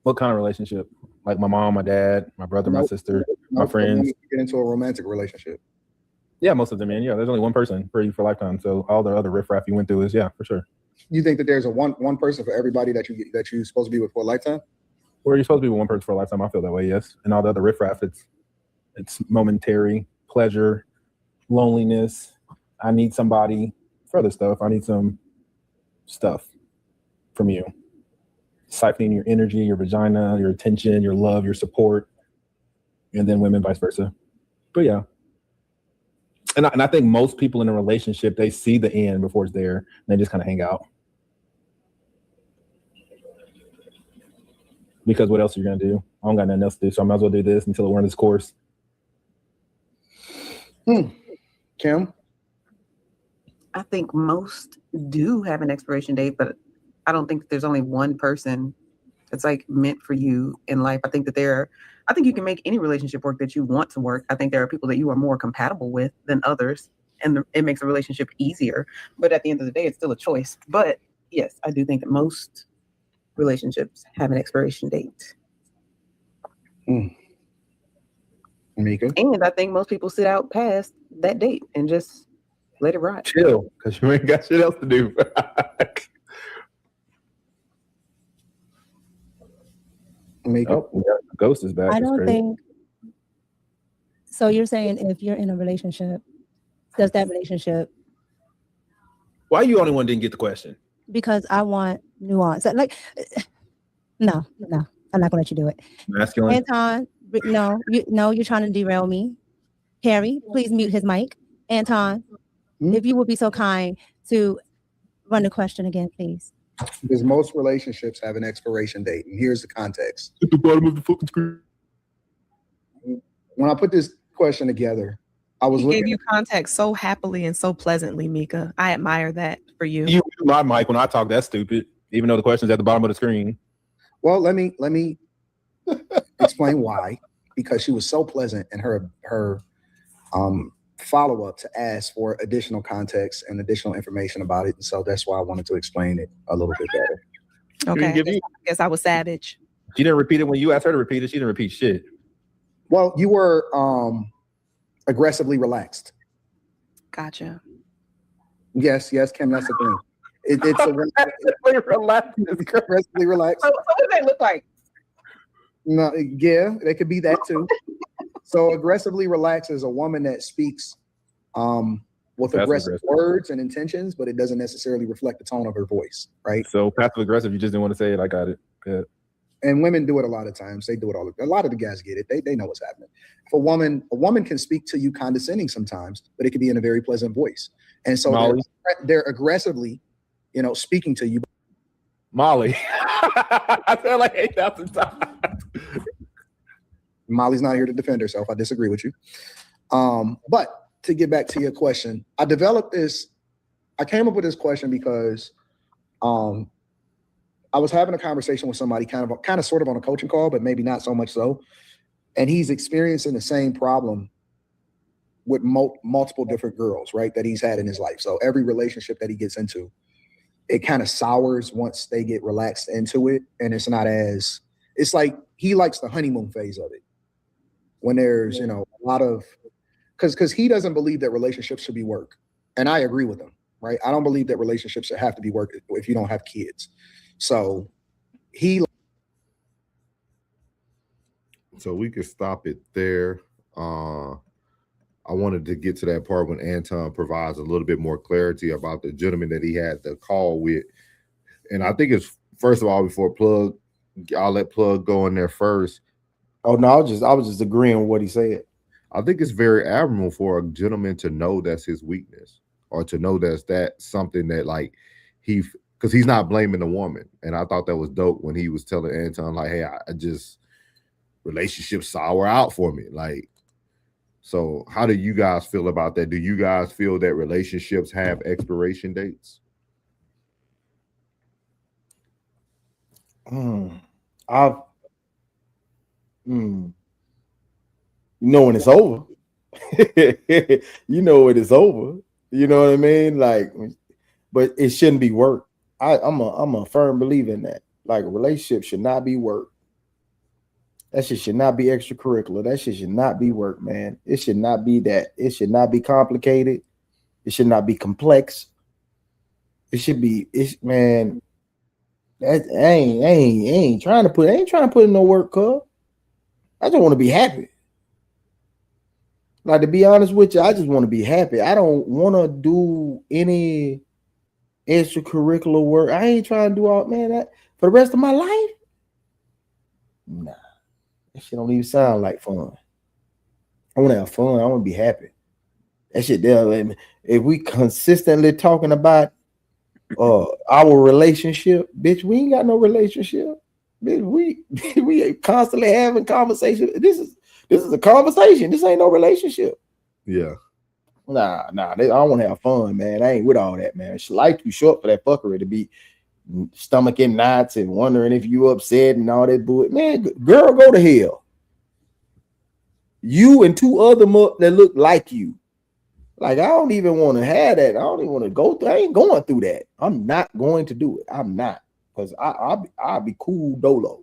What kind of relationship? Like my mom, my dad, my brother, my sister, my friends. Get into a romantic relationship. Yeah, most of them, man. Yeah, there's only one person for you for a lifetime. So all the other riffraff you went through is for sure. You think that there's a one person for everybody that you're supposed to be with for a lifetime? Or you're supposed to be with one person for a lifetime. I feel that way, yes. And all the other riffraff, it's momentary pleasure, loneliness. I need somebody for other stuff. I need some stuff from you. Siphoning your energy, your vagina, your attention, your love, your support, and then women vice versa. But yeah. And I think most people in a relationship, they see the end before it's there, and they just kind of hang out. Because what else are you going to do? I don't got nothing else to do, so I might as well do this until I learn this course. Kim? I think most do have an expiration date, but I don't think there's only one person that's like meant for you in life. I think you can make any relationship work that you want to work. I think there are people that you are more compatible with than others, and it makes a relationship easier. But at the end of the day, it's still a choice. But yes, I do think that most relationships have an expiration date. Mika? And I think most people sit out past that date and just let it ride. Chill, because you ain't got shit else to do. Oh, Ghost is back. I don't think so. You're saying if you're in a relationship, does that relationship? Why you only one didn't get the question? Because I want nuance. Like, no, I'm not gonna let you do it. Masculine. Anton, no, you're trying to derail me. Harry, please mute his mic. Anton, if you would be so kind to run the question again, please. Because most relationships have an expiration date, and here's the context. At the bottom of the fucking screen. When I put this question together, I was He gave looking. you context so happily and so pleasantly, Mika. I admire that for you. You mute my mic when I talk. That's stupid. Even though the question's at the bottom of the screen. Well, let me explain why. Because she was so pleasant in her follow-up to ask for additional context and additional information about it. And so that's why I wanted to explain it a little bit better. Okay, I guess I was savage. She didn't repeat it when you asked her to repeat it. She didn't repeat shit. Well, you were aggressively relaxed. Gotcha. Yes, Kim, that's the thing. It's aggressively relaxed. So what do they look like? No, yeah, they could be that too. So aggressively relaxed is a woman that speaks with aggressive words and intentions, but it doesn't necessarily reflect the tone of her voice, right? So passive aggressive, you just didn't want to say it. I got it. Good. And women do it a lot of times. They do it a lot of the guys get it. They know what's happening. If a woman can speak to you condescending sometimes, but it could be in a very pleasant voice. And so they're aggressively, speaking to you. Molly. I said like 8,000 times. Molly's not here to defend herself. I disagree with you. But to get back to your question, I came up with this question because I was having a conversation with somebody kind of sort of on a coaching call, but maybe not so much so. And he's experiencing the same problem with multiple different girls, right, that he's had in his life. So every relationship that he gets into, it kind of sours once they get relaxed into it. And it's like he likes the honeymoon phase of it. When there's, a lot of, because he doesn't believe that relationships should be work. And I agree with him, right? I don't believe that relationships should have to be work if you don't have kids. So we could stop it there. I wanted to get to that part when Anton provides a little bbit more clarity about the gentleman that he had the call with. And I think it's, first of all, before Plug, I'll let Plug go in there first. Oh no, I was just agreeing with what he said. I think it's very admirable for a gentleman to know that's his weakness, or to know that's something that like because he's not blaming the woman. And I thought that was dope when he was telling Anton like, hey, I just relationships sour out for me. Like, so how do you guys feel about that? Do you guys feel that relationships have expiration dates? You know when it's over. You know when it's over. You know what I mean? Like, but it shouldn't be work. I'm a firm believer in that. Like, a relationship should not be work. That shit should not be extracurricular. That shit should not be work, man. It should not be that. It should not be complicated. It should not be complex. It should be, man. That I ain't trying to put in no work, cuz. I just want to be happy. Like, to be honest with you, I just want to be happy. I don't want to do any extracurricular work. I ain't trying to do all, man, that for the rest of my life. Nah, that shit don't even sound like fun. I want to have fun. I want to be happy. That shit there. If we consistently talking about our relationship, bitch, we ain't got no relationship. Bitch, we constantly having conversation. This is a conversation. This ain't no relationship. Yeah. Nah. I don't want to have fun, man. I ain't with all that, man. Life too short for that fuckery to be stomach in knots and wondering if you upset and all that bullshit. Man, girl, go to hell. You and two other that look like you. Like, I don't even want to have that. I don't even want to go through. I ain't going through that. I'm not going to do it. I'm not. Because I'll be cool dolo.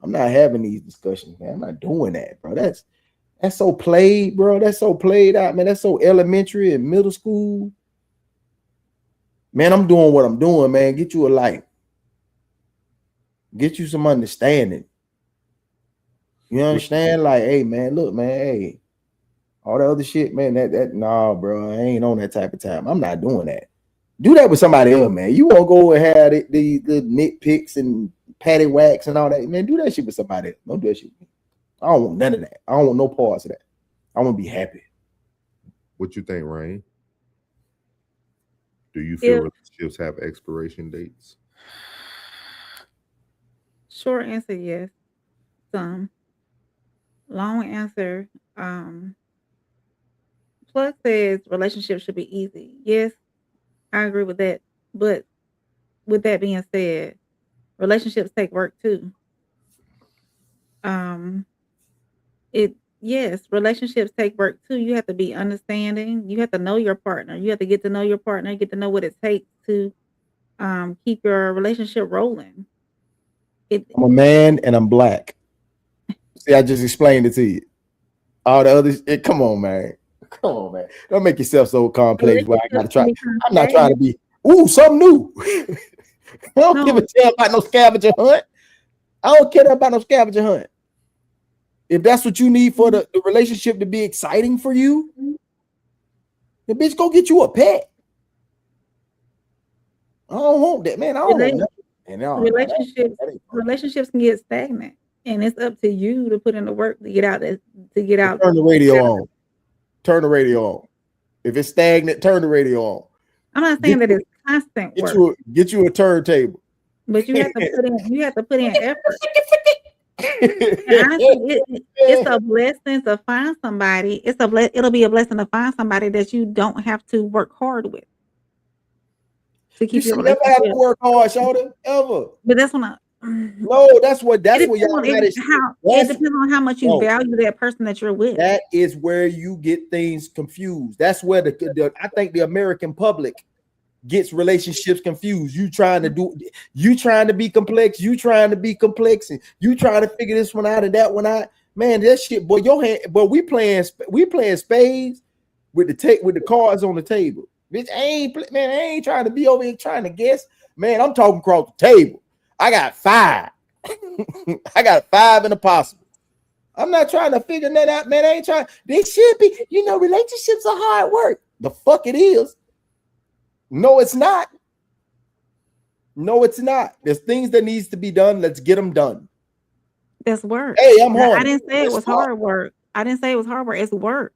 I'm not having these discussions, man. I'm not doing that, bro. That's so played, bro. That's so played out, man. That's so elementary and middle school. Man, I'm doing what I'm doing, man. Get you a life. Get you some understanding. You understand? Like, hey, man, look, man, hey. All the other shit, man, nah, bro. I ain't on that type of time. I'm not doing that. Do that with somebody else, man. You won't go and have the nitpicks and patty whacks and all that. Man, do that shit with somebody else. Don't do that shit with me. I don't want none of that. I don't want no parts of that. I want to be happy. What you think, Rain? Do you feel relationships have expiration dates? Short answer, yes. Some. Long answer, Plug says relationships should be easy. Yes, I agree with that. But with that being said, relationships take work too. Um, yes, relationships take work too. You have to be understanding. You have to know your partner. You have to get to know your partner, get to know what it takes to keep your relationship rolling. I'm a man and I'm black. See, I just explained it to you. All the others, come on, man. Come on, man. Don't make yourself so complex. Where I gotta try. I'm not trying to be something new. I don't give a damn about no scavenger hunt. I don't care about no scavenger hunt. If that's what you need for the relationship to be exciting for you, the bitch go get you a pet. I don't want that, man. I don't want that. Relationships can get stagnant, and it's up to you to put in the work to get out. Turn the radio on. Turn the radio on. If it's stagnant, turn the radio on. I'm not saying that it's constant work. Get you a turntable. But you have to put in effort. Honestly, it's a blessing to find somebody. It'll be a blessing to find somebody that you don't have to work hard with. To keep your relationship. Never have to work hard, Shawty, ever. But that's what that's what y'all it depends on how much you value that person that you're with. That is where you get things confused. That's where I think the American public gets relationships confused. You trying to be complex, and you trying to figure this one out and that one out. Man, that shit, boy, we playing spades with the cards on the table. Bitch, I ain't trying to be over here trying to guess. Man, I'm talking across the table. I got 5. I got 5 in the possible. I'm not trying to figure that out, man. I ain't trying. They should be, relationships are hard work. The fuck it is. No, it's not. No, it's not. There's things that needs to be done. Let's get them done. That's work. Hey, I'm hard. I didn't say it was hard work. It's work.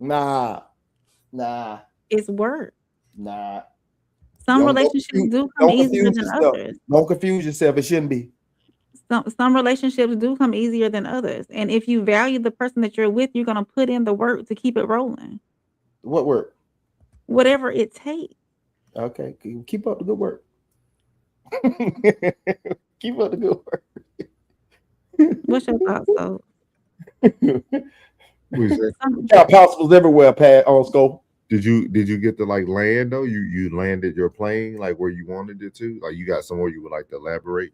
Nah. It's work. Nah. Some relationships do come easier than others. Don't confuse yourself. It shouldn't be. Some relationships do come easier than others. And if you value the person that you're with, you're going to put in the work to keep it rolling. What work? Whatever it takes. Okay. Keep up the good work. Keep up the good work. What's your thoughts, though? Got possibles everywhere, Pat, on scope. Did you get to land though? You landed your plane like where you wanted it to? Like you got somewhere you would like to elaborate?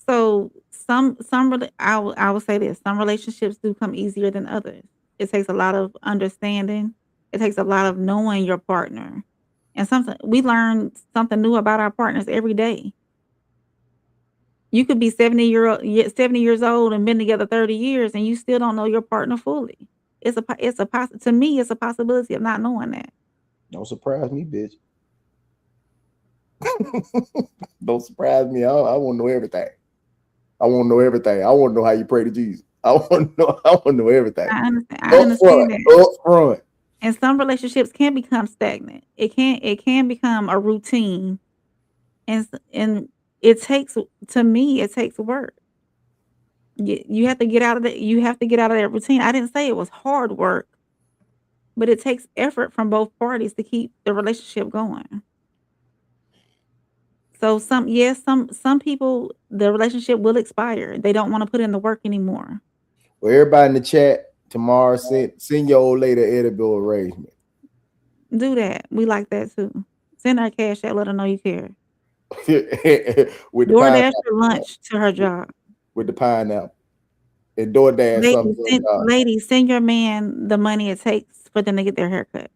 So I will say this: some relationships do come easier than others. It takes a lot of understanding. It takes a lot of knowing your partner, and we learn something new about our partners every day. You could be 70 years old and been together 30 years, and you still don't know your partner fully. To me, it's a possibility of not knowing that. Don't surprise me, bitch. Don't surprise me. I want to know everything. I want to know everything. I want to know how you pray to Jesus. I want to know everything. I understand that. Up front. And some relationships can become stagnant. It can become a routine. And it takes work. You have to get out of that routine. I didn't say it was hard work, but it takes effort from both parties to keep the relationship going. So some people, the relationship will expire. They don't want to put in the work anymore. Well, everybody in the chat tomorrow, send your old lady edible arrangement. Do that. We like that too. Send her cash out. Let her know you care. With DoorDash your lunch to her job. With the pineapple. And DoorDash ladies, send your man the money it takes for them to get their haircut.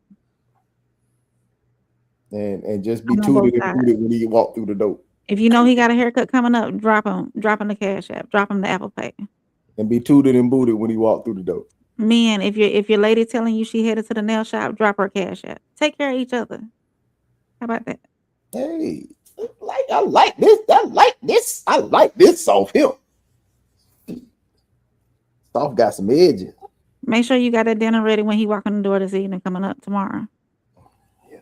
And just be tooted and booted when he walk through the door. If you know he got a haircut coming up, drop him the Cash App, drop him the Apple Pay. And be tooted and booted when he walk through the door. Men, if your lady telling you she headed to the nail shop, drop her Cash App. Take care of each other. How about that? Hey, I like this soft him. Soft got some edges. Make sure you got that dinner ready when he walk in the door this evening coming up tomorrow. Yeah.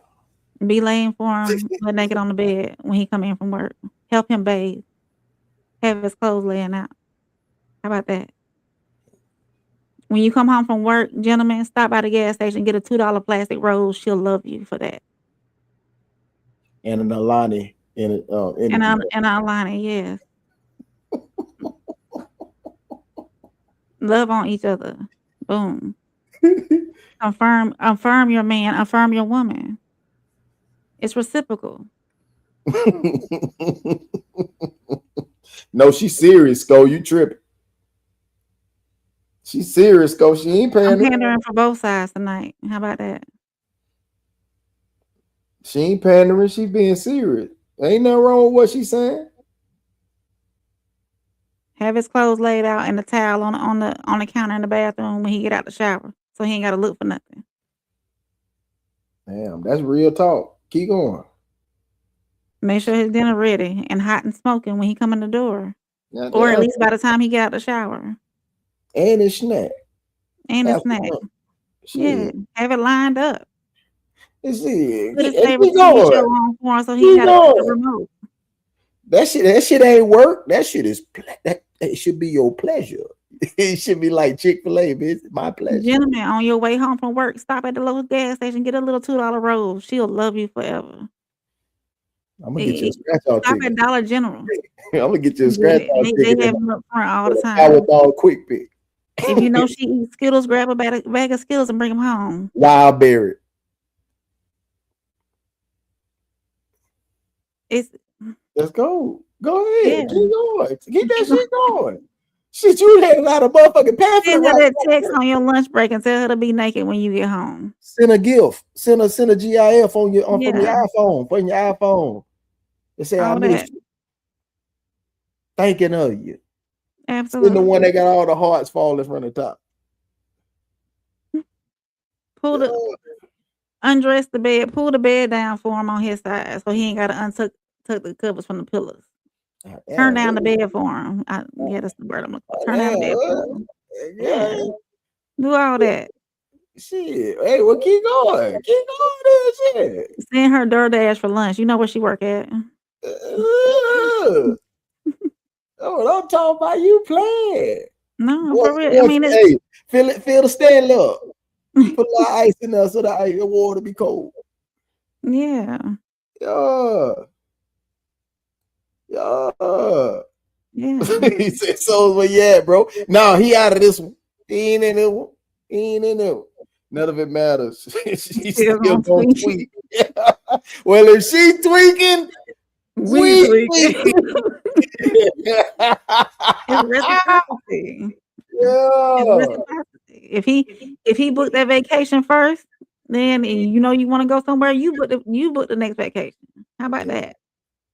Be laying for him, butt naked on the bed when he come in from work. Help him bathe. Have his clothes laying out. How about that? When you come home from work, gentlemen, stop by the gas station, get a $2 plastic rose. She'll love you for that. And an Alani in And I'll line it, yes. Love on each other. Boom. Affirm your man, affirm your woman. It's reciprocal. No, she's serious, Go. You tripping. She's serious, Go. She ain't I'm pandering. pandering for both sides tonight. How about that? She ain't pandering. She being serious. Ain't nothing wrong with what she's saying. Have his clothes laid out and the towel on the counter in the bathroom when he get out the shower, so he ain't got to look for nothing. Damn, that's real talk. Keep going. Make sure his dinner ready and hot and smoking when he come in the door, Now, or at least by the time he get out the shower. And his snack. And a snack. Yeah, have it lined up. Put his favorite TV show on for him so he got the remote. That shit ain't work. That shit is that it should be your pleasure. It should be like Chick-fil-A, bitch. My pleasure. Gentlemen, on your way home from work, stop at the local gas station, get a little $2 rose. She'll love you forever. I'm gonna get you a scratch out Stop ticket. at Dollar General. I'm gonna get you a scratch out ticket. They have them up front all the time. Powerball quick pick. If you know she eats Skittles, grab a bag of Skittles and bring them home. Wild berry. Let's go. Go ahead. Yeah. Keep going. Keep that shit going. Shit, you had a lot of motherfucking pamphlet. Send her that text on your lunch break and tell her to be naked when you get home. Send a gift. Send a GIF from your iPhone. From your iPhone. They say I miss you. Thinking of you. Absolutely. Send the one that got all the hearts falling from the top. Undress the bed, pull the bed down for him on his side so he ain't got to tuck the covers from the pillows. Turn down the bed for him. That's the word I'm looking for. Turn down the bed for him. Yeah. Do all that. Shit. Hey, well, keep going. Keep going there, shit. Send her DoorDash for lunch. You know where she work at. Oh, I'm talking about you playing. No, for real. I mean, hey, feel the stand up. Put a little ice in there so the water be cold. Yeah. Yeah. Yeah. He said, so where you at, bro? No, he out of this one. He ain't in it one. He ain't in it one. None of it matters. She's still gonna tweak. Well, if she tweaking, we tweaking. It's reciprocity. Yeah. It's reciprocity. If he booked that vacation first, then you know you want to go somewhere, you book the next vacation. How about that?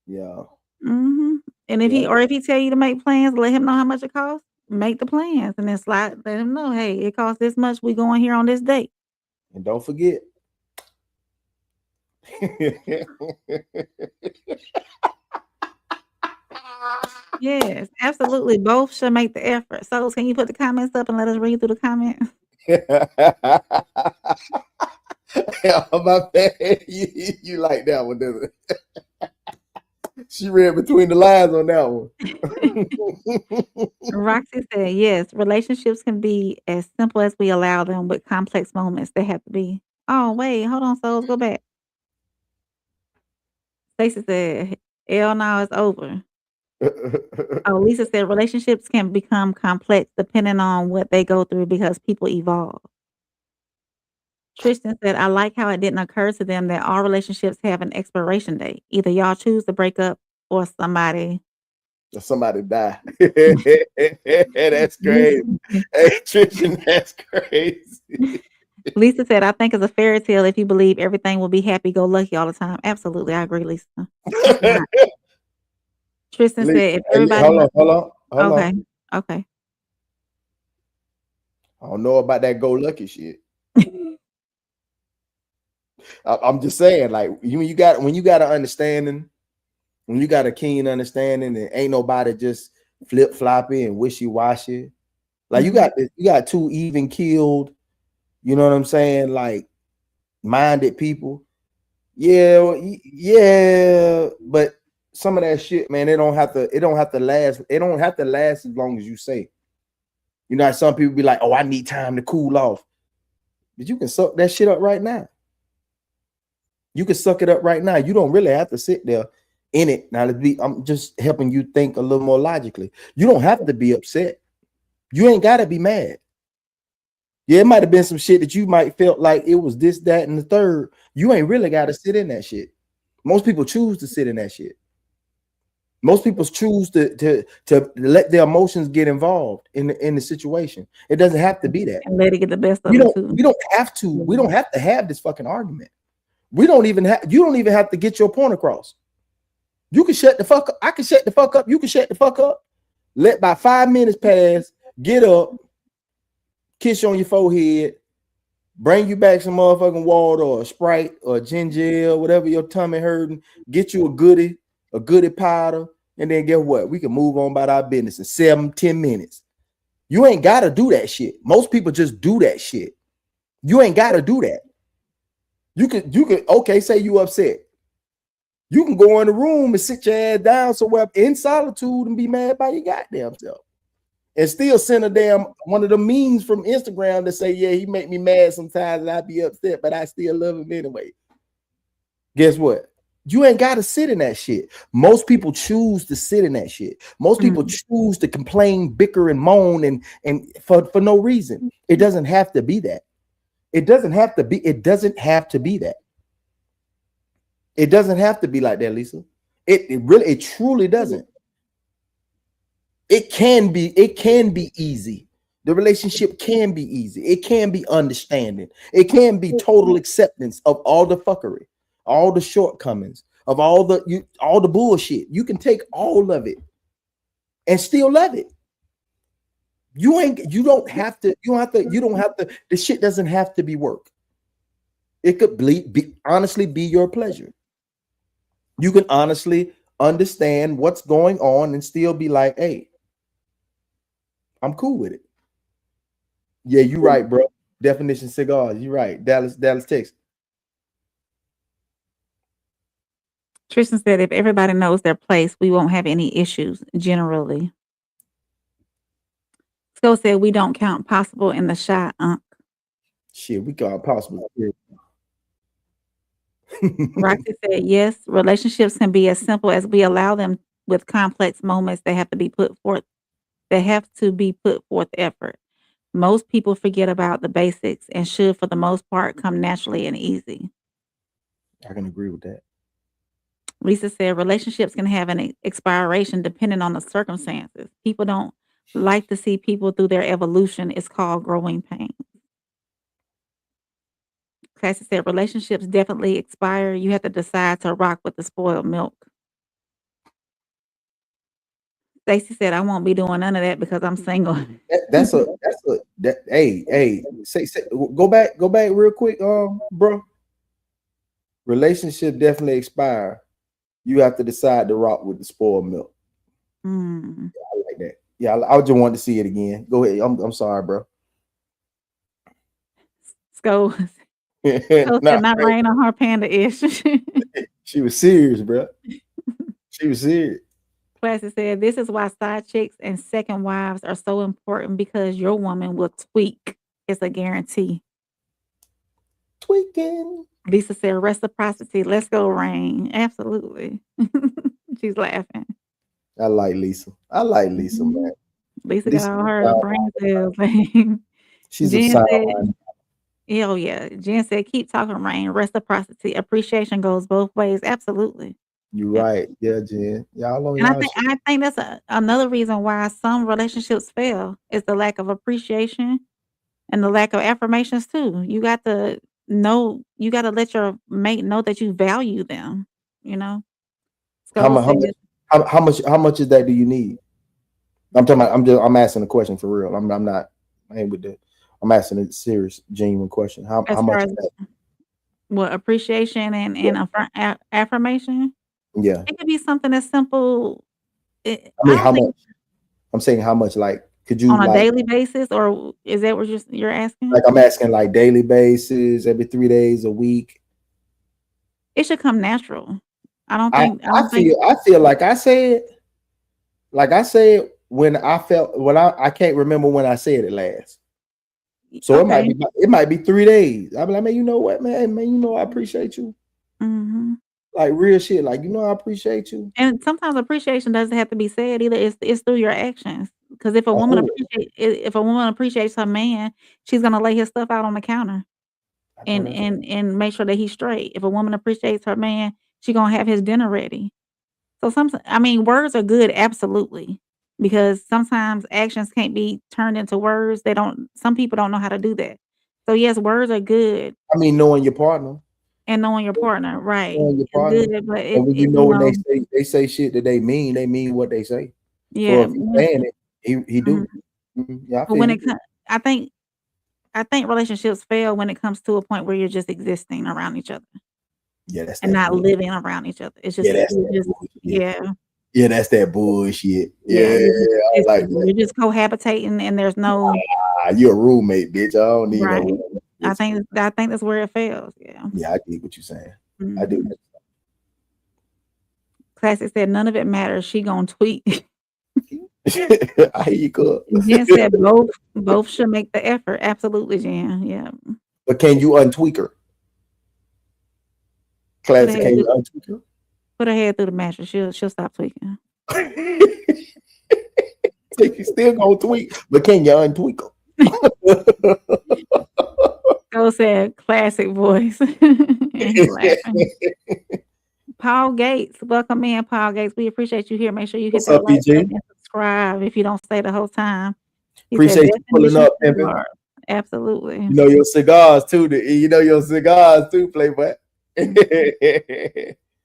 Yeah. Mm-hmm. And if he tell you to make plans, let him know how much it costs. Make the plans and then let him know, hey, it costs this much. We going here on this date. And don't forget. Yes, absolutely. Both should make the effort. So can you put the comments up and let us read through the comments? My bad. You like that one, doesn't it? She read between the lines on that one. Roxy said, yes, relationships can be as simple as we allow them, with complex moments they have to be. Oh, wait, hold on, souls, go back. Stacey said, hell no, it's over. Oh, Lisa said, relationships can become complex depending on what they go through because people evolve. Tristan said, I like how it didn't occur to them that all relationships have an expiration date. Either y'all choose to break up or somebody die. That's crazy. Hey, Tristan, that's crazy. Lisa said, I think it's a fairy tale if you believe everything will be happy-go-lucky all the time. Absolutely. I agree, Lisa. Tristan said, if everybody... Hold on. Okay. I don't know about that go-lucky shit. I'm just saying, like, when you got an understanding, when you got a keen understanding, and ain't nobody just flip-floppy and wishy-washy. Like, you got two even-keeled, you know what I'm saying, like, minded people. Yeah, but some of that shit, man, it don't have to last as long as you say. You know, some people be like, oh, I need time to cool off. But you can suck that shit up right now. You can suck it up right now. You don't really have to sit there in it. Now, I'm just helping you think a little more logically. You don't have to be upset. You ain't got to be mad. Yeah, it might have been some shit that you might felt like it was this, that, and the third. You ain't really got to sit in that shit. Most people choose to sit in that shit. Most people choose to let their emotions get involved in the situation. It doesn't have to be that. And let it get the best of We them don't. too. We don't have to. We don't have to have this fucking argument. We don't even have. You don't even have to get your point across. You can shut the fuck up. I can shut the fuck up. You can shut the fuck up. Let by 5 minutes pass. Get up. Kiss you on your forehead. Bring you back some motherfucking water or a Sprite or a ginger ale, whatever your tummy hurting. Get you a goodie powder, and then get what? We can move on about our business in 7-10 minutes. You ain't got to do that shit. Most people just do that shit. You ain't got to do that. You could, okay, say you upset. You can go in the room and sit your ass down somewhere in solitude and be mad by your goddamn self. And still send a damn one of the memes from Instagram that say, yeah, he make me mad sometimes and I be upset, but I still love him anyway. Guess what? You ain't got to sit in that shit. Most people choose to sit in that shit. Most people choose to complain, bicker, and moan and for no reason. It doesn't have to be that. It doesn't have to be that. It doesn't have to be like that, Lisa. It truly doesn't. It can be easy. The relationship can be easy. It can be understanding. It can be total acceptance of all the fuckery, all the shortcomings, of all the bullshit. You can take all of it and still love it. You don't have to. The shit doesn't have to be work. It could honestly be your pleasure. You can honestly understand what's going on and still be like, hey, I'm cool with it. Yeah, you're right, bro. Definition cigars. You're right. Dallas, Texas. Tristan said, if everybody knows their place, we won't have any issues generally. Scott said, we don't count possible in the shot, Shit, we count possible. Roxy said, yes, relationships can be as simple as we allow them with complex moments that have to be put forth effort. Most people forget about the basics and should, for the most part, come naturally and easy. I can agree with that. Lisa said, relationships can have an expiration depending on the circumstances. People don't like to see people through their evolution. It's called growing pains. Cassie said, relationships definitely expire. You have to decide to rock with the spoiled milk. Stacey said, I won't be doing none of that because I'm single. Go back real quick, bro. Relationship definitely expire. You have to decide to rock with the spoiled milk. Yeah, I like that. Yeah, I just want to see it again. Go ahead. I'm sorry, bro. Sco said not rain on her panda-ish. She was serious, bro. She was serious. Classy said, this is why side chicks and second wives are so important, because your woman will tweak. It's a guarantee. Tweaking. Lisa said, reciprocity. Let's go, Rain. Absolutely. She's laughing. I like Lisa. Man. Lisa got all her brain cells. She's Jen a said, yeah. Jen said, keep talking, Rain. Reciprocity. Appreciation goes both ways. Absolutely. You're right. Yeah, Jen. Y'all on and I think that's another reason why some relationships fail is the lack of appreciation and the lack of affirmations too. You got to know, you got to let your mate know that you value them, you know? How much of that do you need? I'm asking a question for real. I'm asking a serious, genuine question. How much of that? What, appreciation and affirmation? Yeah. It could be something as simple. How much? I'm saying how much, like, could you on a daily basis, or is that what you're asking? Like, I'm asking like daily basis, every 3 days a week. It should come natural. I feel like I said when I felt I can't remember when I said it last. So Okay. it might be 3 days. I'll be like, man, you know what, man, you know I appreciate you. Mm-hmm. Like real shit. Like, you know, I appreciate you. And sometimes appreciation doesn't have to be said either. It's through your actions. Because if a woman appreciates her man, she's gonna lay his stuff out on the counter and make sure that he's straight. If a woman appreciates her man, she gonna have his dinner ready. So words are good, absolutely. Because sometimes actions can't be turned into words. Some people don't know how to do that. So yes, words are good. I mean, knowing your partner. And knowing your partner, right. Knowing your It's partner. good, but And when you know when they say shit that they mean what they say. Yeah. So if he's saying it, he do. Yeah, But when it comes, I think relationships fail when it comes to a point where you're just existing around each other. Yeah, that's and that not bullshit. living around each other. It's just Yeah, that's that bullshit. yeah. Yeah, that's that bullshit. Yeah, I like that. you're just cohabitating and there's no you're a roommate, bitch. I don't need right. no I think that's where it fails. Yeah. Yeah, I get what you're saying. I do. Classic said none of it matters. She gonna tweet. I hear you, cool. Jen said both should make the effort. Absolutely, Jen. Yeah. But can you untweak her? Classic, can you untweak her? Put her head through the mattress. She'll stop tweaking. You still gonna tweak, but can you untweak her? Go said classic voice. And he's laughing. Paul Gates, welcome in, Paul Gates. We appreciate you here. Make sure you hit that like button and subscribe if you don't stay the whole time. Appreciate you pulling up, pimping. Absolutely. You know your cigars too. Playboy.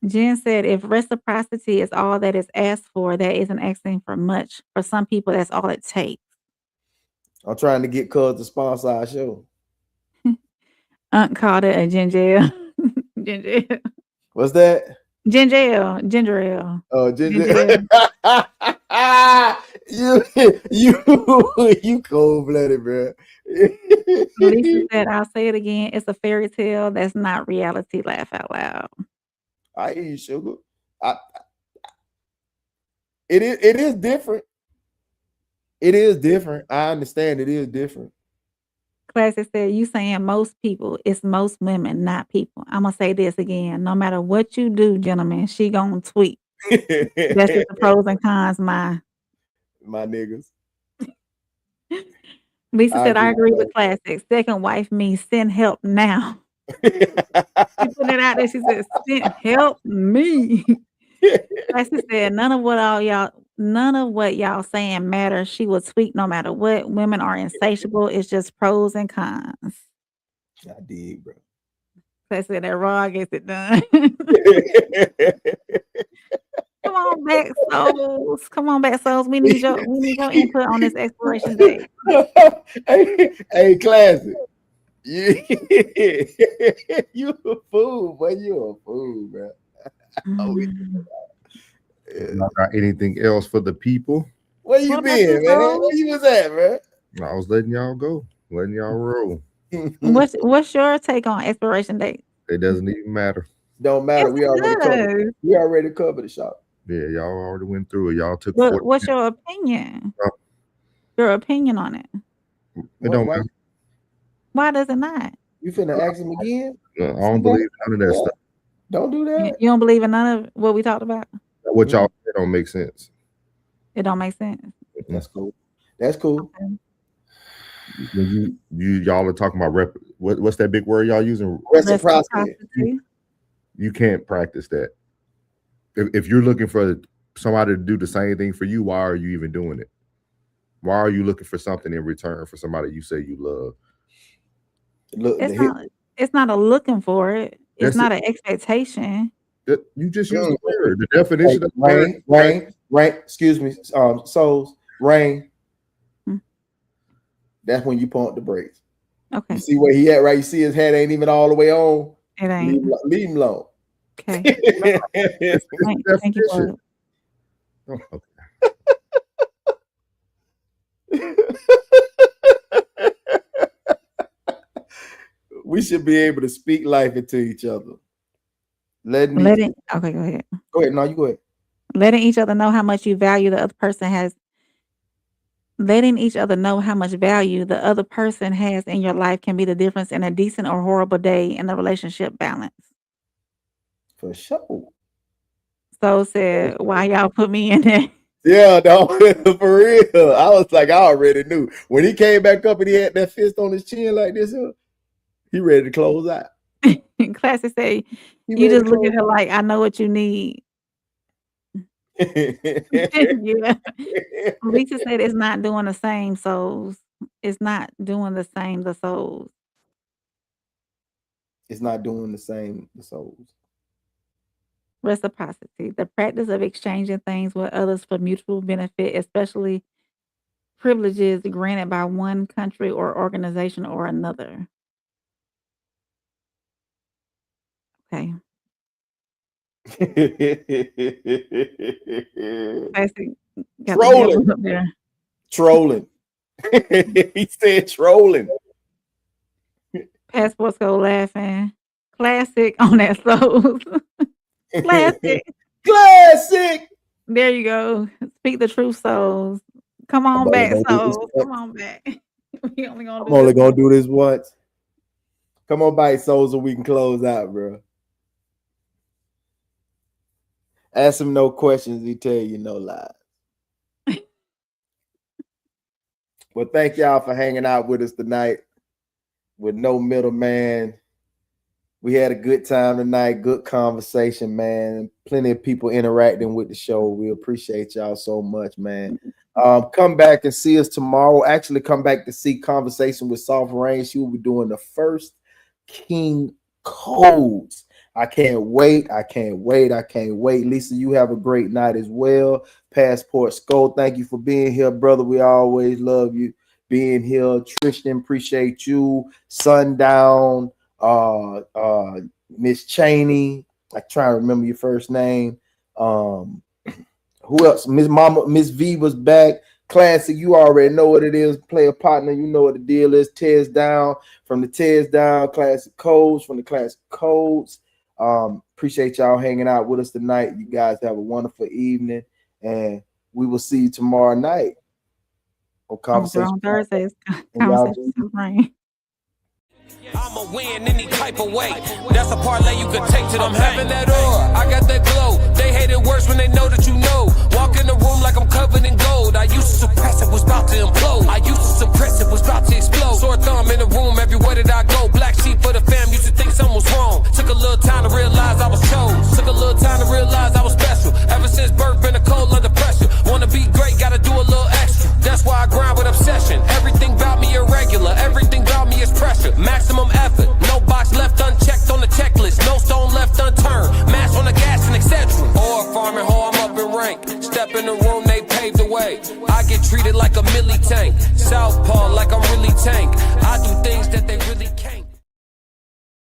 Jen said, if reciprocity is all that is asked for, that isn't asking for much. For some people, that's all it takes. I'm trying to get Cuz to sponsor our show. Aunt called it a ginger ale. Ginger ale. What's that? Ginger ale. Ginger ale. Oh, ginger ale. you cold-blooded, bro. Lisa said, I'll say it again. It's a fairy tale. That's not reality. Laugh out loud. I hear you, sugar. It is different. It is different. I understand it is different. Classic said, you saying most people, it's most women, not people. I'm gonna say this again. No matter what you do, gentlemen, she gonna tweet. That's just the pros and cons, my niggas. Lisa said, I agree with Classic. Second wife means send help now. She put it out there. She said, send help me. Classic said, none of what y'all saying matters. She will tweak no matter what. Women are insatiable. It's just pros and cons. I dig, bro. Classic said that raw gets it done. Come on back, souls. Come on back, souls. We need your input on this expiration date. Hey, Classic. You a fool, boy. You a fool, bro. Not got anything else for the people? Where you been, man? Where you was at, bro? I was letting y'all go, letting y'all roll. What's your take on expiration date? It doesn't even matter. Don't matter. We already covered the shop. Yeah, y'all already went through it. Y'all took. What's your opinion? Your opinion on it? It don't matter. Why does it not? You finna ask him again? I don't believe none of that stuff. Don't do that. You don't believe in none of what we talked about? What y'all said don't make sense. It don't make sense. That's cool. That's cool. When y'all are talking about what's that big word y'all using? Reciprocity. You can't practice that. If you're looking for somebody to do the same thing for you, why are you even doing it? Why are you looking for something in return for somebody you say you love? It's not a looking for it. It's not an expectation. You just use the word. The definition of rain. Excuse me. Souls, rain. That's when you pump the brakes. Okay. You see where he at, right? You see his head ain't even all the way on. It ain't. Leave him alone. Okay. Thank you for it. We should be able to speak life into each other. Okay, go ahead. Go ahead. No, you go ahead. Letting each other know how much you value the other person has Letting each other know how much value the other person has in your life can be the difference in a decent or horrible day in the relationship balance. For sure. So said, why y'all put me in there? Yeah, no, for real. I was like, I already knew. When he came back up and he had that fist on his chin like this, he ready to close out. Classy say, you just look at her like, I know what you need. Yeah. Lisa said it's not doing the same souls. It's not doing the same the souls. It's not doing the same the souls. Reciprocity, the practice of exchanging things with others for mutual benefit, especially privileges granted by one country or organization or another. Okay. Classic got the devil up there. Trolling. He said trolling. Passports go laughing. Classic on that souls. Classic. Classic. There you go. Speak the truth, souls. Come on back, souls. Come on back. We only gonna I'm only gonna do this once. Come on back, souls, so we can close out, bro. Ask him no questions, he tell you no lies. Well, thank y'all for hanging out with us tonight with no middleman. We had a good time tonight. Good conversation, man. Plenty of people interacting with the show. We appreciate y'all so much, man. Come back and see us tomorrow. Actually, come back to see Conversation with Soft Rain. She will be doing the first King Codes. I can't wait. I can't wait. I can't wait. Lisa, you have a great night as well. Passport Skull, thank you for being here, brother. We always love you being here. Tristan, appreciate you. Sundown. Miss Cheney, I try to remember your first name. Who else? Miss V was back. Classic, you already know what it is. Player partner, you know what the deal is. Tears down from the Tears Down. Classic Codes from the Classic Codes. Appreciate y'all hanging out with us tonight. You guys have a wonderful evening, and we will see you tomorrow night on Conversation. On Thursdays, Conversation with Rain. I'ma win any type of way. That's a parlay you could take to them. I'm having that aura, I got that glow. They hate it worse when they know that you know. Walk in the room like I'm covered in gold. I used to suppress it, was about to implode. I used to suppress it, was about to explode. Sore thumb in the room, everywhere that I go. Black sheep for the fam, used to think something was wrong. Took a little time to realize I was chose. Took a little time to realize I was special. Ever since birth, been a cold under pressure. Wanna be great, gotta do a little extra. That's why I grind with obsession. Everything about me irregular, everything about me is pressure. Maximum effort, no box left unchecked on the checklist, no stone left unturned, mash on the gas and etc. Or farming hoe, I'm up in rank. Step in the room, they paved the way. I get treated like a milli tank.